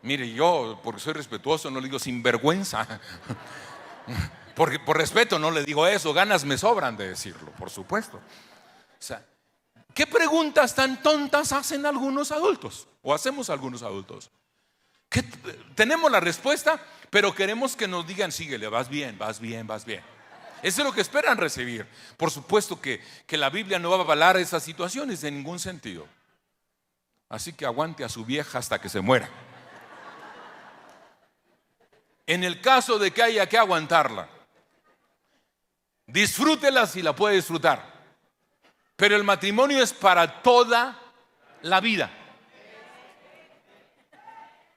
Speaker 1: Mire, yo, porque soy respetuoso, no le digo sinvergüenza. Porque por respeto no le digo eso. Ganas me sobran de decirlo, por supuesto. O sea, ¿qué preguntas tan tontas hacen algunos adultos? O hacemos algunos adultos. Tenemos la respuesta, pero queremos que nos digan: síguele, vas bien, vas bien, vas bien. Eso es lo que esperan recibir. Por supuesto que la Biblia no va a avalar esas situaciones en ningún sentido. Así que aguante a su vieja hasta que se muera. En el caso de que haya que aguantarla, disfrútela si la puede disfrutar. Pero el matrimonio es para toda la vida.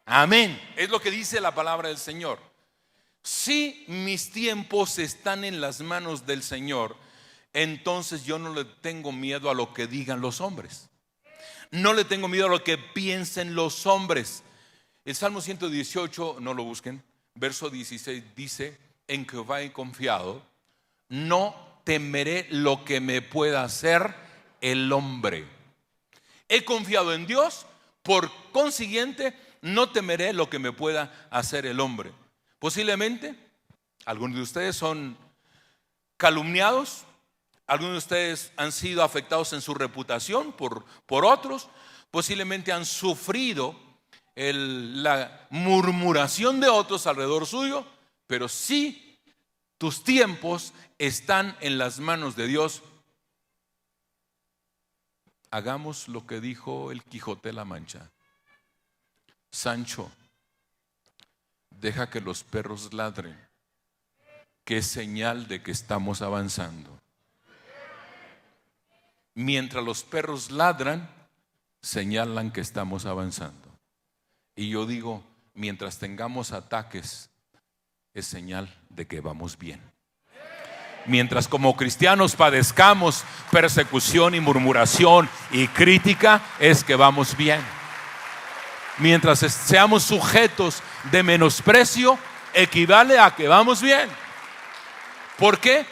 Speaker 1: Amén. Es lo que dice la palabra del Señor. Si mis tiempos están en las manos del Señor, entonces yo no le tengo miedo a lo que digan los hombres. No le tengo miedo a lo que piensen los hombres. El Salmo 118, no lo busquen, verso 16 dice: en Jehová he confiado, no temeré lo que me pueda hacer el hombre. He confiado en Dios, por consiguiente no temeré lo que me pueda hacer el hombre. Posiblemente algunos de ustedes son calumniados, algunos de ustedes han sido afectados en su reputación por otros, posiblemente han sufrido la murmuración de otros alrededor suyo, pero si tus tiempos están en las manos de Dios, hagamos lo que dijo el Quijote de la Mancha: Sancho, deja que los perros ladren, que es señal de que estamos avanzando. Mientras los perros ladran, señalan que estamos avanzando. Y yo digo, mientras tengamos ataques, es señal de que vamos bien. Mientras como cristianos padezcamos persecución y murmuración y crítica, es que vamos bien. Mientras seamos sujetos de menosprecio, equivale a que vamos bien. ¿Por qué?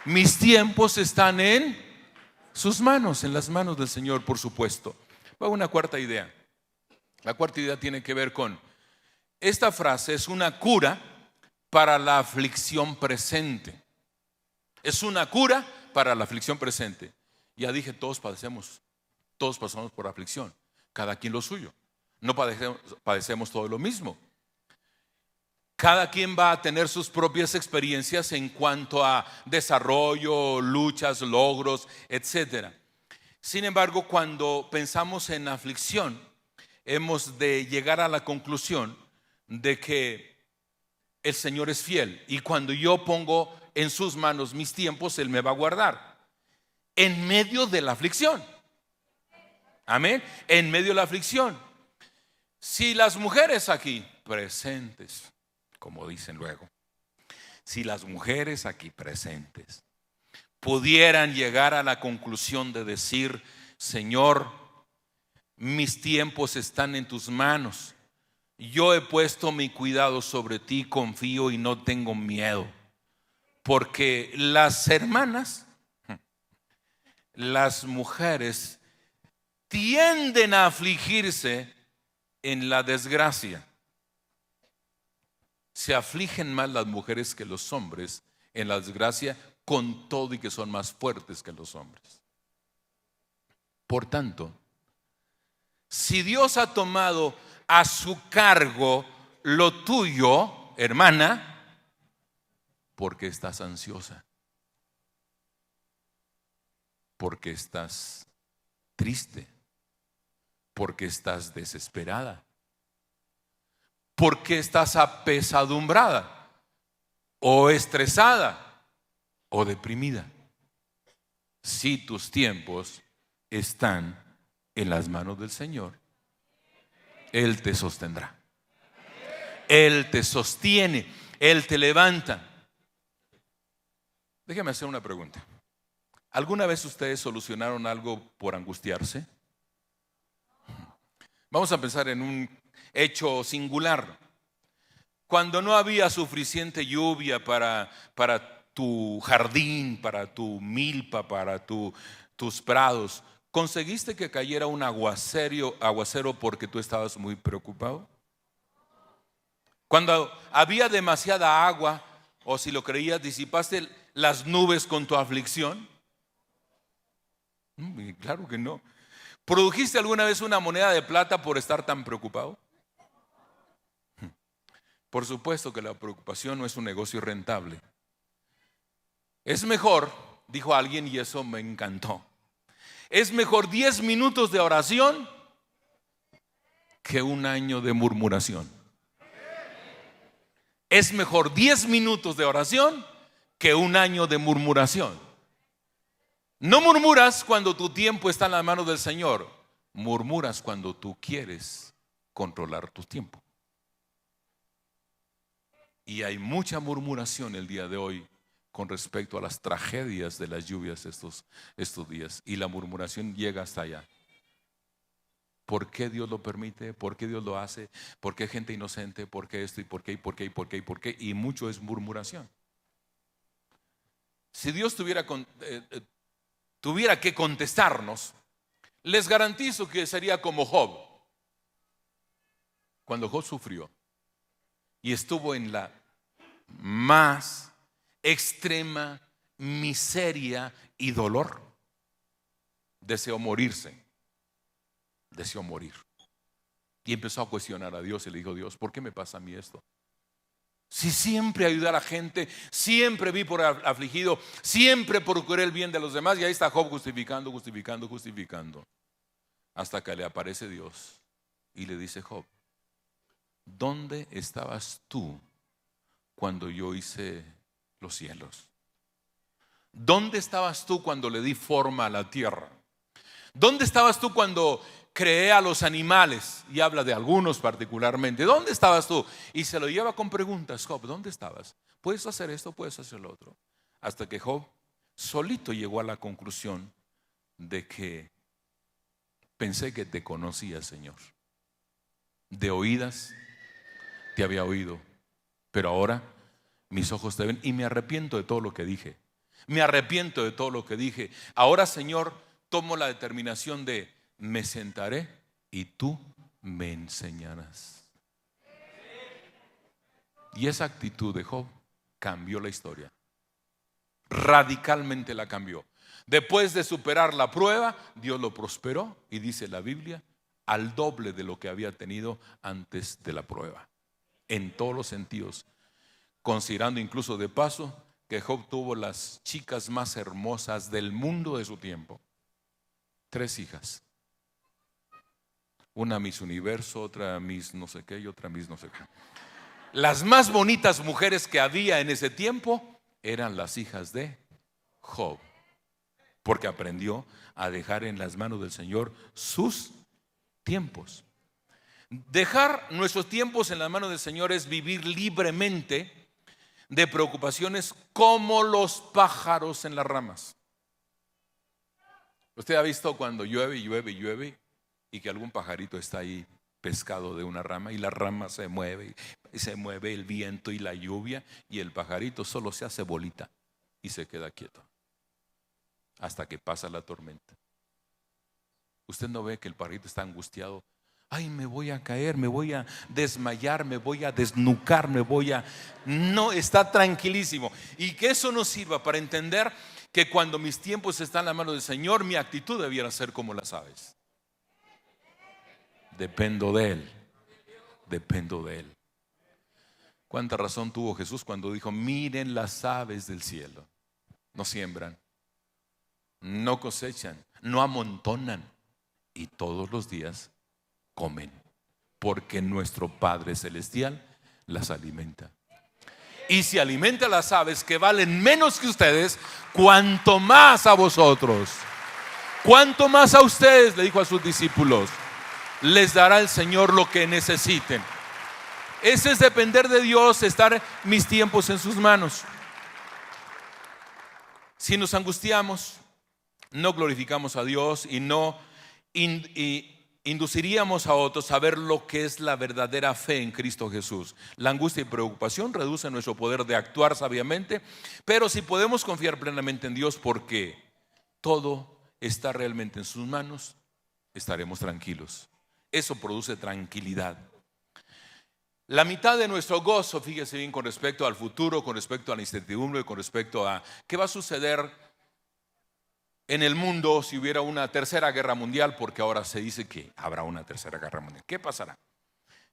Speaker 1: Mis tiempos están en sus manos, en las manos del Señor, por supuesto. Va una cuarta idea. La cuarta idea tiene que ver con: esta frase es una cura para la aflicción presente. Es una cura para la aflicción presente. Ya dije, todos pasamos por aflicción, cada quien lo suyo. No padecemos todo lo mismo. Cada quien va a tener sus propias experiencias en cuanto a desarrollo, luchas, logros, etc. Sin embargo, cuando pensamos en aflicción, hemos de llegar a la conclusión de que el Señor es fiel, y cuando yo pongo en sus manos mis tiempos, Él me va a guardar en medio de la aflicción. Amén. En medio de la aflicción. Si las mujeres aquí presentes, como dicen luego, si las mujeres aquí presentes pudieran llegar a la conclusión de decir: Señor, mis tiempos están en tus manos, yo he puesto mi cuidado sobre ti, confío y no tengo miedo. Porque las hermanas, las mujeres, tienden a afligirse en la desgracia. Se afligen más las mujeres que los hombres en la desgracia, con todo y que son más fuertes que los hombres. Por tanto, si Dios ha tomado a su cargo lo tuyo, hermana, ¿por qué estás ansiosa? ¿Por qué estás triste? ¿Por qué estás desesperada? ¿Por qué estás apesadumbrada o estresada o deprimida? Si tus tiempos están en las manos del Señor, Él te sostendrá. Él te sostiene, Él te levanta. Déjeme hacer una pregunta. ¿Alguna vez ustedes solucionaron algo por angustiarse? Vamos a pensar en un hecho singular. Cuando no había suficiente lluvia para tu jardín, para tu milpa, para tus prados, ¿conseguiste que cayera un aguacero porque tú estabas muy preocupado? Cuando había demasiada agua, o si lo creías, ¿disipaste las nubes con tu aflicción? Claro que no. ¿Produjiste alguna vez una moneda de plata por estar tan preocupado? Por supuesto que la preocupación no es un negocio rentable. Es mejor, dijo alguien, y eso me encantó, es mejor 10 minutos de oración que un año de murmuración. Es mejor 10 minutos de oración que un año de murmuración. No murmuras cuando tu tiempo está en las manos del Señor. Murmuras cuando tú quieres controlar tu tiempo. Y hay mucha murmuración el día de hoy con respecto a las tragedias de las lluvias estos días. Y la murmuración llega hasta allá. ¿Por qué Dios lo permite? ¿Por qué Dios lo hace? ¿Por qué gente inocente? ¿Por qué esto? ¿Y por qué? ¿Y por qué? ¿Y por qué? ¿Y por qué? Y mucho es murmuración. Si Dios tuviera que contestarnos, les garantizo que sería como Job. Cuando Job sufrió y estuvo en la más extrema miseria y dolor, deseó morirse. Deseó morir. Y empezó a cuestionar a Dios y le dijo: Dios, ¿por qué me pasa a mí esto? Si siempre ayudé a la gente, siempre vi por afligido, siempre procuré el bien de los demás. Y ahí está Job justificando, justificando, justificando. Hasta que le aparece Dios y le dice: Job, ¿dónde estabas tú cuando yo hice los cielos? ¿Dónde estabas tú cuando le di forma a la tierra? ¿Dónde estabas tú cuando creé a los animales? Y habla de algunos particularmente. ¿Dónde estabas tú? Y se lo lleva con preguntas. Job, ¿dónde estabas? ¿Puedes hacer esto? ¿Puedes hacer lo otro? Hasta que Job solito llegó a la conclusión de que pensé que te conocía, Señor. De oídas te había oído, pero ahora mis ojos te ven y me arrepiento de todo lo que dije. Me arrepiento de todo lo que dije. Ahora, Señor, tomo la determinación de: me sentaré y tú me enseñarás. Y esa actitud de Job cambió la historia. Radicalmente la cambió. Después de superar la prueba, Dios lo prosperó, y dice la Biblia, al doble de lo que había tenido antes de la prueba. En todos los sentidos. Considerando incluso de paso que Job tuvo las chicas más hermosas del mundo de su tiempo. 3 hijas. Una Miss Universo, otra Miss no sé qué y otra Miss no sé qué. Las más bonitas mujeres que había en ese tiempo eran las hijas de Job, porque aprendió a dejar en las manos del Señor sus tiempos. Dejar nuestros tiempos en las manos del Señor es vivir libremente de preocupaciones como los pájaros en las ramas. Usted ha visto cuando llueve y llueve y llueve y que algún pajarito está ahí pescado de una rama, y la rama se mueve y se mueve el viento y la lluvia, y el pajarito solo se hace bolita y se queda quieto hasta que pasa la tormenta. Usted no ve que el pajarito está angustiado. Ay, me voy a caer, me voy a desmayar, me voy a desnucar, No, está tranquilísimo. Y que eso nos sirva para entender que cuando mis tiempos están en la mano del Señor, mi actitud debiera ser como las aves. Dependo de Él. Dependo de Él. ¿Cuánta razón tuvo Jesús cuando dijo: miren las aves del cielo? No siembran, no cosechan, no amontonan, y todos los días comen, porque nuestro Padre Celestial las alimenta. Y si alimenta a las aves que valen menos que ustedes, cuanto más a vosotros, cuanto más a ustedes, le dijo a sus discípulos, les dará el Señor lo que necesiten. Ese es depender de Dios, estar mis tiempos en sus manos. Si nos angustiamos, no glorificamos a Dios y no induciríamos a otros a ver lo que es la verdadera fe en Cristo Jesús. La angustia y preocupación reducen nuestro poder de actuar sabiamente, pero si podemos confiar plenamente en Dios, porque todo está realmente en sus manos, estaremos tranquilos. Eso produce tranquilidad. La mitad de nuestro gozo, fíjese bien, con respecto al futuro, con respecto a la incertidumbre, con respecto a qué va a suceder en el mundo si hubiera una tercera guerra mundial, porque ahora se dice que habrá una tercera guerra mundial. ¿Qué pasará?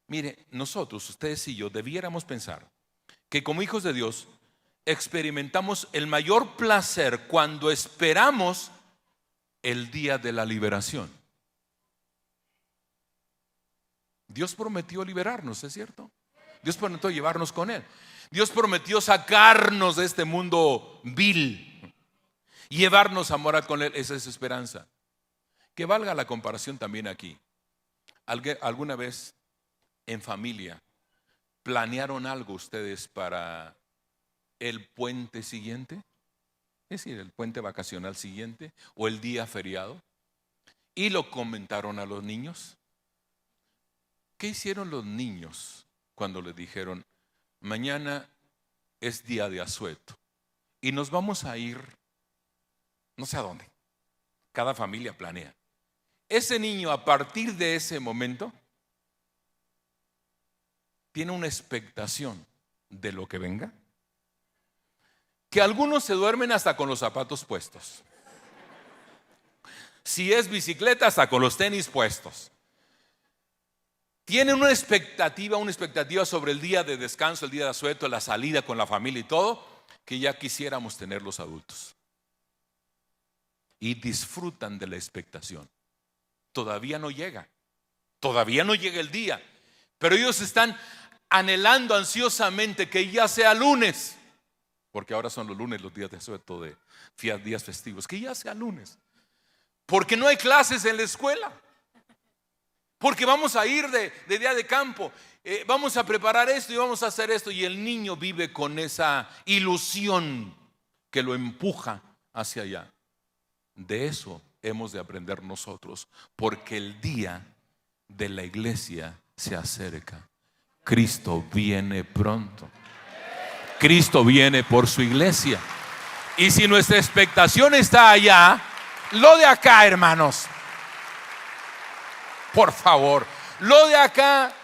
Speaker 1: Mire, nosotros, ustedes y yo, debiéramos pensar que como hijos de Dios experimentamos el mayor placer cuando esperamos el día de la liberación. Dios prometió liberarnos, ¿es cierto? Dios prometió llevarnos con Él. Dios prometió sacarnos de este mundo vil, llevarnos a morar con Él. Esa es esperanza. Que valga la comparación también aquí. ¿Alguna vez en familia planearon algo ustedes para el puente siguiente? Es decir, el puente vacacional siguiente o el día feriado. ¿Y lo comentaron a los niños? ¿Qué hicieron los niños cuando les dijeron: mañana es día de asueto y nos vamos a ir no sé a dónde? Cada familia planea. Ese niño, a partir de ese momento, tiene una expectación de lo que venga, que algunos se duermen hasta con los zapatos puestos. Si es bicicleta, hasta con los tenis puestos. tienen una expectativa sobre el día de descanso, el día de asueto, la salida con la familia y todo, que ya quisiéramos tener los adultos. Y disfrutan de la expectación. Todavía no llega el día, pero ellos están anhelando ansiosamente que ya sea lunes, porque ahora son los lunes los días de asueto, de días festivos, que ya sea lunes, porque no hay clases en la escuela, porque vamos a ir de día de campo, vamos a preparar esto y vamos a hacer esto, y el niño vive con esa ilusión que lo empuja hacia allá. De eso hemos de aprender nosotros, porque el día de la iglesia se acerca. Cristo viene pronto. Cristo viene por su iglesia. Y si nuestra expectación está allá, lo de acá, hermanos, por favor, lo de acá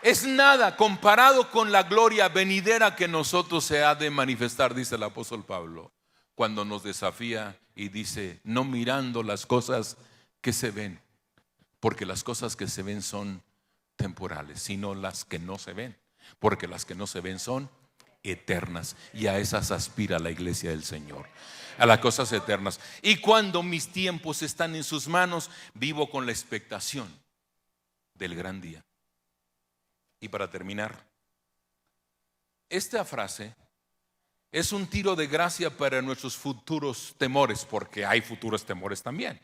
Speaker 1: es nada comparado con la gloria venidera que nosotros se ha de manifestar, dice el apóstol Pablo, cuando nos desafía y dice: no mirando las cosas que se ven, porque las cosas que se ven son temporales, sino las que no se ven, porque las que no se ven son eternas, y a esas aspira la iglesia del Señor, a las cosas eternas. Y cuando mis tiempos están en sus manos, vivo con la expectación del gran día. Y para terminar, esta frase es un tiro de gracia para nuestros futuros temores, porque hay futuros temores también.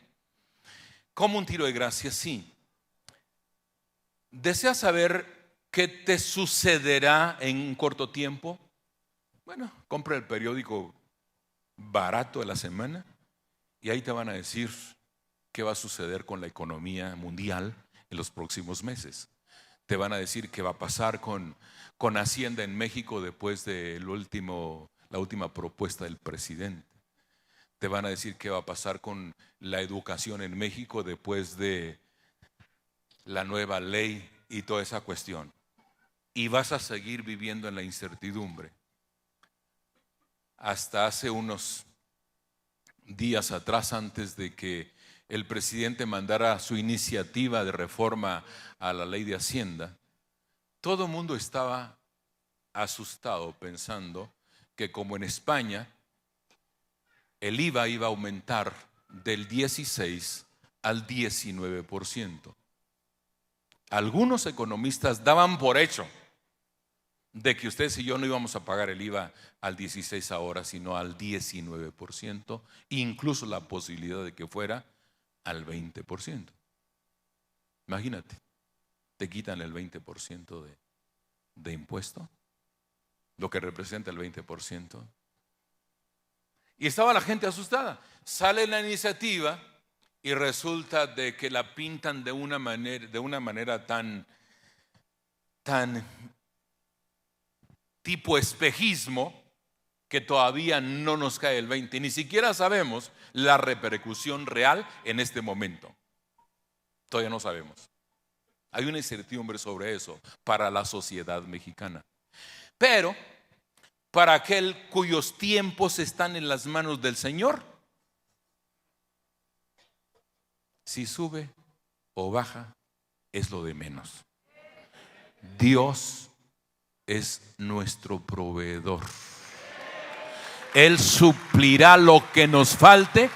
Speaker 1: ¿Cómo un tiro de gracia? Sí. ¿Deseas saber qué te sucederá en un corto tiempo? Bueno, compra el periódico barato de la semana y ahí te van a decir qué va a suceder con la economía mundial en los próximos meses. Te van a decir qué va a pasar con Hacienda en México después de la última propuesta del presidente. Te van a decir qué va a pasar con la educación en México después de la nueva ley y toda esa cuestión. Y vas a seguir viviendo en la incertidumbre. Hasta hace unos días atrás, antes de que el presidente mandara su iniciativa de reforma a la ley de Hacienda, todo el mundo estaba asustado pensando que, como en España, el IVA iba a aumentar del 16 al 19%. Algunos economistas daban por hecho de que ustedes y yo no íbamos a pagar el IVA al 16 ahora, sino al 19%, incluso la posibilidad de que fuera al 20%. Imagínate, te quitan el 20% de impuesto, lo que representa el 20%. Y estaba la gente asustada. Sale la iniciativa y resulta de que la pintan de una manera tan tipo espejismo, que todavía no nos cae el 20, ni siquiera sabemos la repercusión real en este momento. Todavía no sabemos. Hay una incertidumbre sobre eso para la sociedad mexicana. Pero para aquel cuyos tiempos están en las manos del Señor, si sube o baja es lo de menos. Dios es nuestro proveedor. Él suplirá lo que nos falte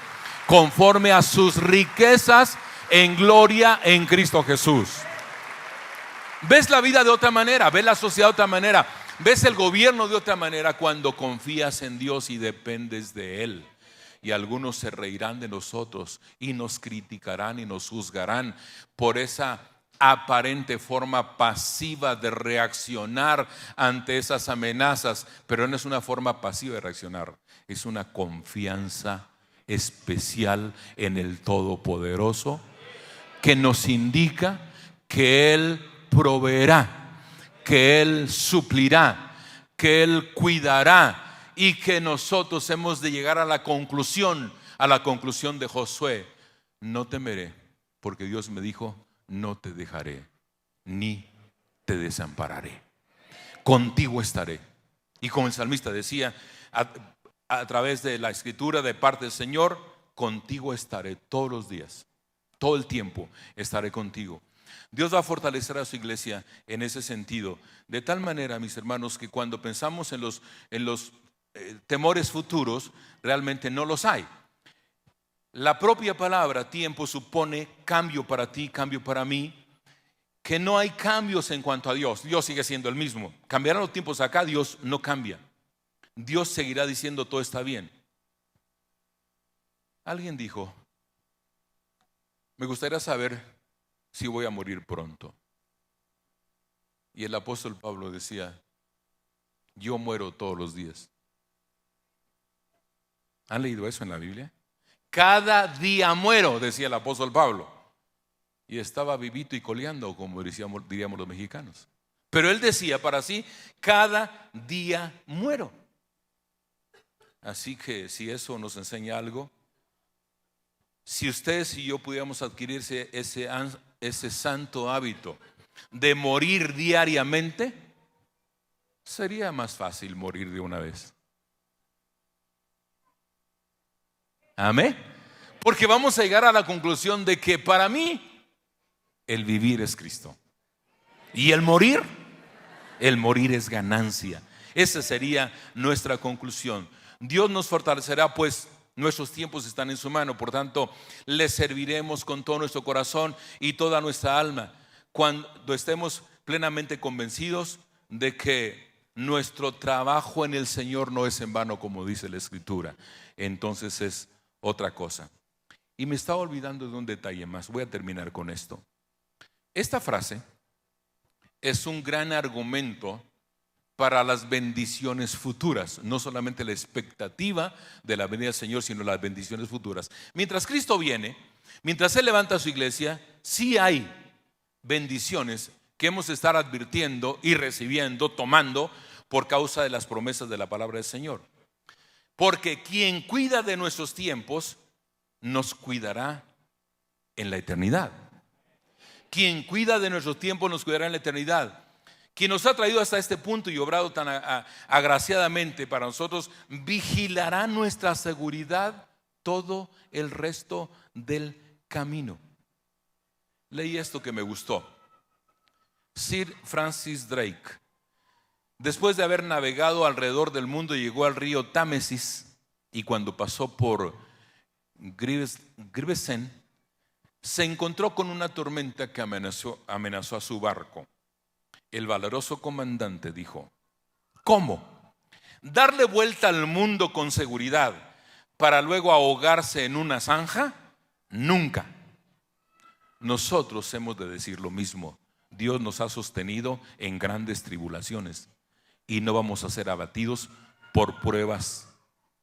Speaker 1: conforme a sus riquezas en gloria en Cristo Jesús. ¿Ves la vida de otra manera? ¿Ves la sociedad de otra manera? ¿Ves el gobierno de otra manera cuando confías en Dios y dependes de Él? Y algunos se reirán de nosotros y nos criticarán y nos juzgarán por esa aparente forma pasiva de reaccionar ante esas amenazas, pero no es una forma pasiva de reaccionar, es una confianza especial en el Todopoderoso, que nos indica que Él proveerá, que Él suplirá, que Él cuidará, y que nosotros hemos de llegar a la conclusión de Josué: no temeré, porque Dios me dijo: no te dejaré ni te desampararé, contigo estaré. Y como el salmista decía, a través de la escritura de parte del Señor: contigo estaré todos los días, todo el tiempo estaré contigo. Dios va a fortalecer a su iglesia en ese sentido. De tal manera, mis hermanos, que cuando pensamos en los temores futuros, realmente no los hay. La propia palabra tiempo supone cambio para ti, cambio para mí, que no hay cambios en cuanto a Dios. Dios sigue siendo el mismo. Cambiarán los tiempos acá, Dios no cambia. Dios seguirá diciendo todo está bien. Alguien dijo, me gustaría saber si voy a morir pronto. Y el apóstol Pablo decía, yo muero todos los días. ¿Han leído eso en la Biblia? Cada día muero, decía el apóstol Pablo. Y estaba vivito y coleando, como diríamos los mexicanos. Pero él decía para sí, cada día muero. Así que si eso nos enseña algo, si ustedes y yo pudiéramos adquirirse ese santo hábito de morir diariamente, sería más fácil morir de una vez. Amén. Porque vamos a llegar a la conclusión de que para mí el vivir es Cristo y el morir es ganancia. Esa sería nuestra conclusión. Dios nos fortalecerá, pues nuestros tiempos están en su mano. Por tanto, le serviremos con todo nuestro corazón y toda nuestra alma, cuando estemos plenamente convencidos de que nuestro trabajo en el Señor no es en vano, como dice la Escritura. Entonces es otra cosa. Y me estaba olvidando de un detalle más. Voy a terminar con esto. Esta frase es un gran argumento para las bendiciones futuras, no solamente la expectativa de la venida del Señor, sino las bendiciones futuras. Mientras Cristo viene, mientras Él levanta su iglesia, sí hay bendiciones que hemos de estar advirtiendo y recibiendo, tomando por causa de las promesas de la palabra del Señor. Porque quien cuida de nuestros tiempos nos cuidará en la eternidad. Quien cuida de nuestros tiempos nos cuidará en la eternidad. Quien nos ha traído hasta este punto y obrado tan agraciadamente para nosotros, vigilará nuestra seguridad todo el resto del camino. Leí esto que me gustó. Sir Francis Drake, después de haber navegado alrededor del mundo, llegó al río Támesis, y cuando pasó por Gravesend, se encontró con una tormenta que amenazó a su barco. El valeroso comandante dijo, ¿cómo? ¿Darle vuelta al mundo con seguridad para luego ahogarse en una zanja? Nunca. Nosotros hemos de decir lo mismo. Dios nos ha sostenido en grandes tribulaciones y no vamos a ser abatidos por pruebas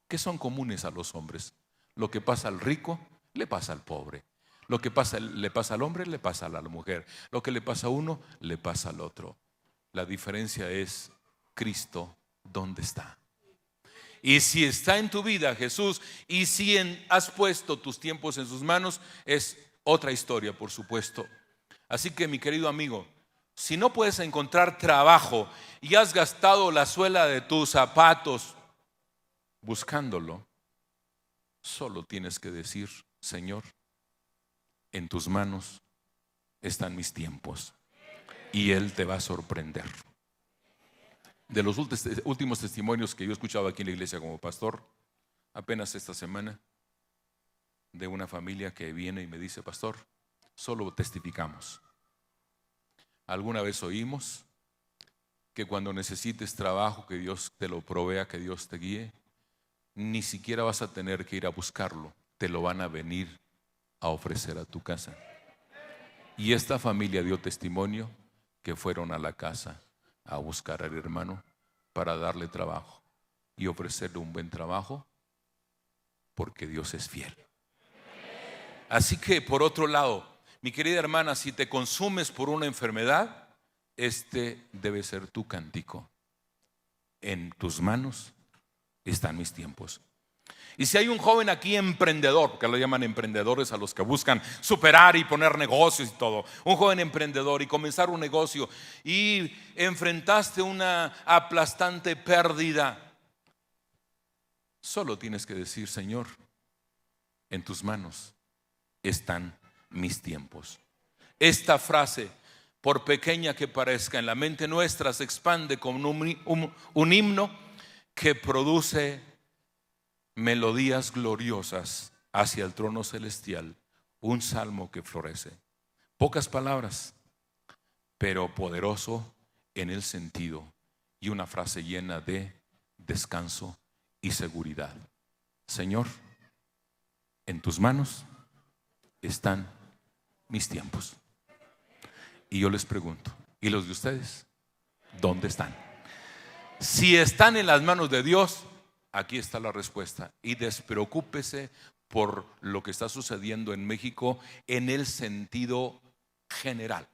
Speaker 1: que son comunes a los hombres. Lo que pasa al rico, le pasa al pobre. Lo que le pasa al hombre, le pasa a la mujer. Lo que le pasa a uno, le pasa al otro. La diferencia es Cristo, ¿dónde está? Y si está en tu vida Jesús, y si has puesto tus tiempos en sus manos, es otra historia, por supuesto. Así que, mi querido amigo, si no puedes encontrar trabajo y has gastado la suela de tus zapatos buscándolo, solo tienes que decir, Señor, en tus manos están mis tiempos, y Él te va a sorprender. De los últimos testimonios que yo he escuchado aquí en la iglesia como pastor, apenas esta semana, de una familia que viene y me dice, pastor, solo testificamos. Alguna vez oímos que cuando necesites trabajo, que Dios te lo provea, que Dios te guíe, ni siquiera vas a tener que ir a buscarlo, te lo van a venir a ofrecer a tu casa. Y esta familia dio testimonio que fueron a la casa a buscar al hermano para darle trabajo y ofrecerle un buen trabajo, porque Dios es fiel. Así que, por otro lado, mi querida hermana, si te consumes por una enfermedad, este debe ser tu cántico. En tus manos están mis tiempos. Y si hay un joven aquí emprendedor, porque lo llaman emprendedores a los que buscan superar y poner negocios y todo, un joven emprendedor y comenzar un negocio, y enfrentaste una aplastante pérdida, solo tienes que decir, Señor, en tus manos están mis tiempos. esta frase, por pequeña que parezca, en la mente nuestra se expande como un himno que produce melodías gloriosas hacia el trono celestial, un salmo que florece. Pocas palabras, pero poderoso en el sentido, y una frase llena de descanso y seguridad. Señor, en tus manos están mis tiempos. Y yo les pregunto, ¿y los de ustedes? ¿Dónde están? Si están en las manos de Dios, aquí está la respuesta. Y despreocúpese por lo que está sucediendo en México en el sentido general.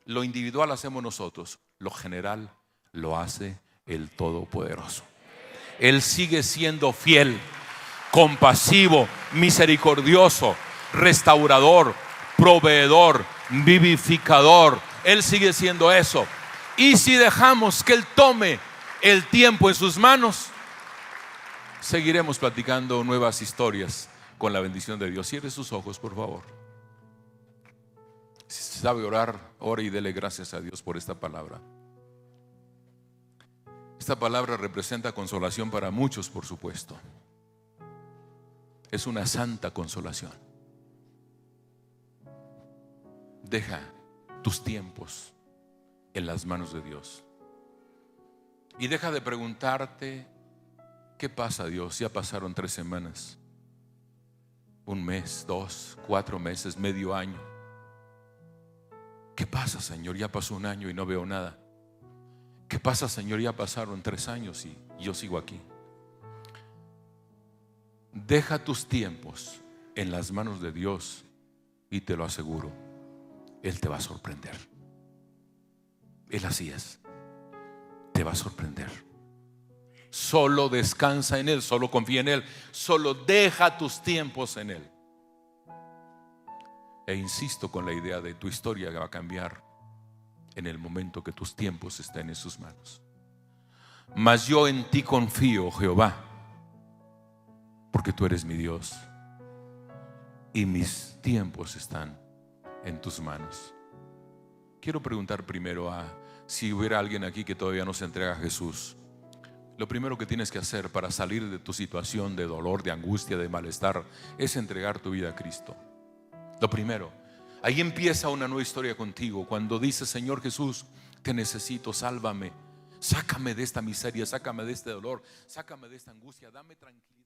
Speaker 1: Lo individual hacemos nosotros, lo general lo hace el Todopoderoso. Él sigue siendo fiel, compasivo, misericordioso, restaurador, proveedor, vivificador. Él sigue siendo eso. Y si dejamos que Él tome el tiempo en sus manos, seguiremos platicando nuevas historias con la bendición de Dios. Cierre sus ojos, por favor. Si sabe orar, ore y dele gracias a Dios por esta palabra. Esta palabra representa consolación para muchos, por supuesto. Es una santa consolación. Deja tus tiempos en las manos de Dios. Y deja de preguntarte, ¿qué pasa, Dios? Ya pasaron 3 semanas, 1 mes, 2, 4 meses, medio año. ¿Qué pasa, Señor? Ya pasó 1 año y no veo nada. ¿Qué pasa, Señor? Ya pasaron 3 años y yo sigo aquí. Deja tus tiempos en las manos de Dios y te lo aseguro, Él te va a sorprender. Él así es. Te va a sorprender. Solo descansa en Él, solo confía en Él, solo deja tus tiempos en Él. E insisto con la idea de tu historia que va a cambiar en el momento que tus tiempos estén en sus manos. Mas yo en ti confío, Jehová, porque tú eres mi Dios y mis tiempos están en tus manos. Quiero preguntar primero si hubiera alguien aquí que todavía no se entrega a Jesús. Lo primero que tienes que hacer para salir de tu situación de dolor, de angustia, de malestar, es entregar tu vida a Cristo. Lo primero. Ahí empieza una nueva historia contigo. Cuando dices, Señor Jesús, te necesito, sálvame, sácame de esta miseria, sácame de este dolor, sácame de esta angustia, dame tranquilidad.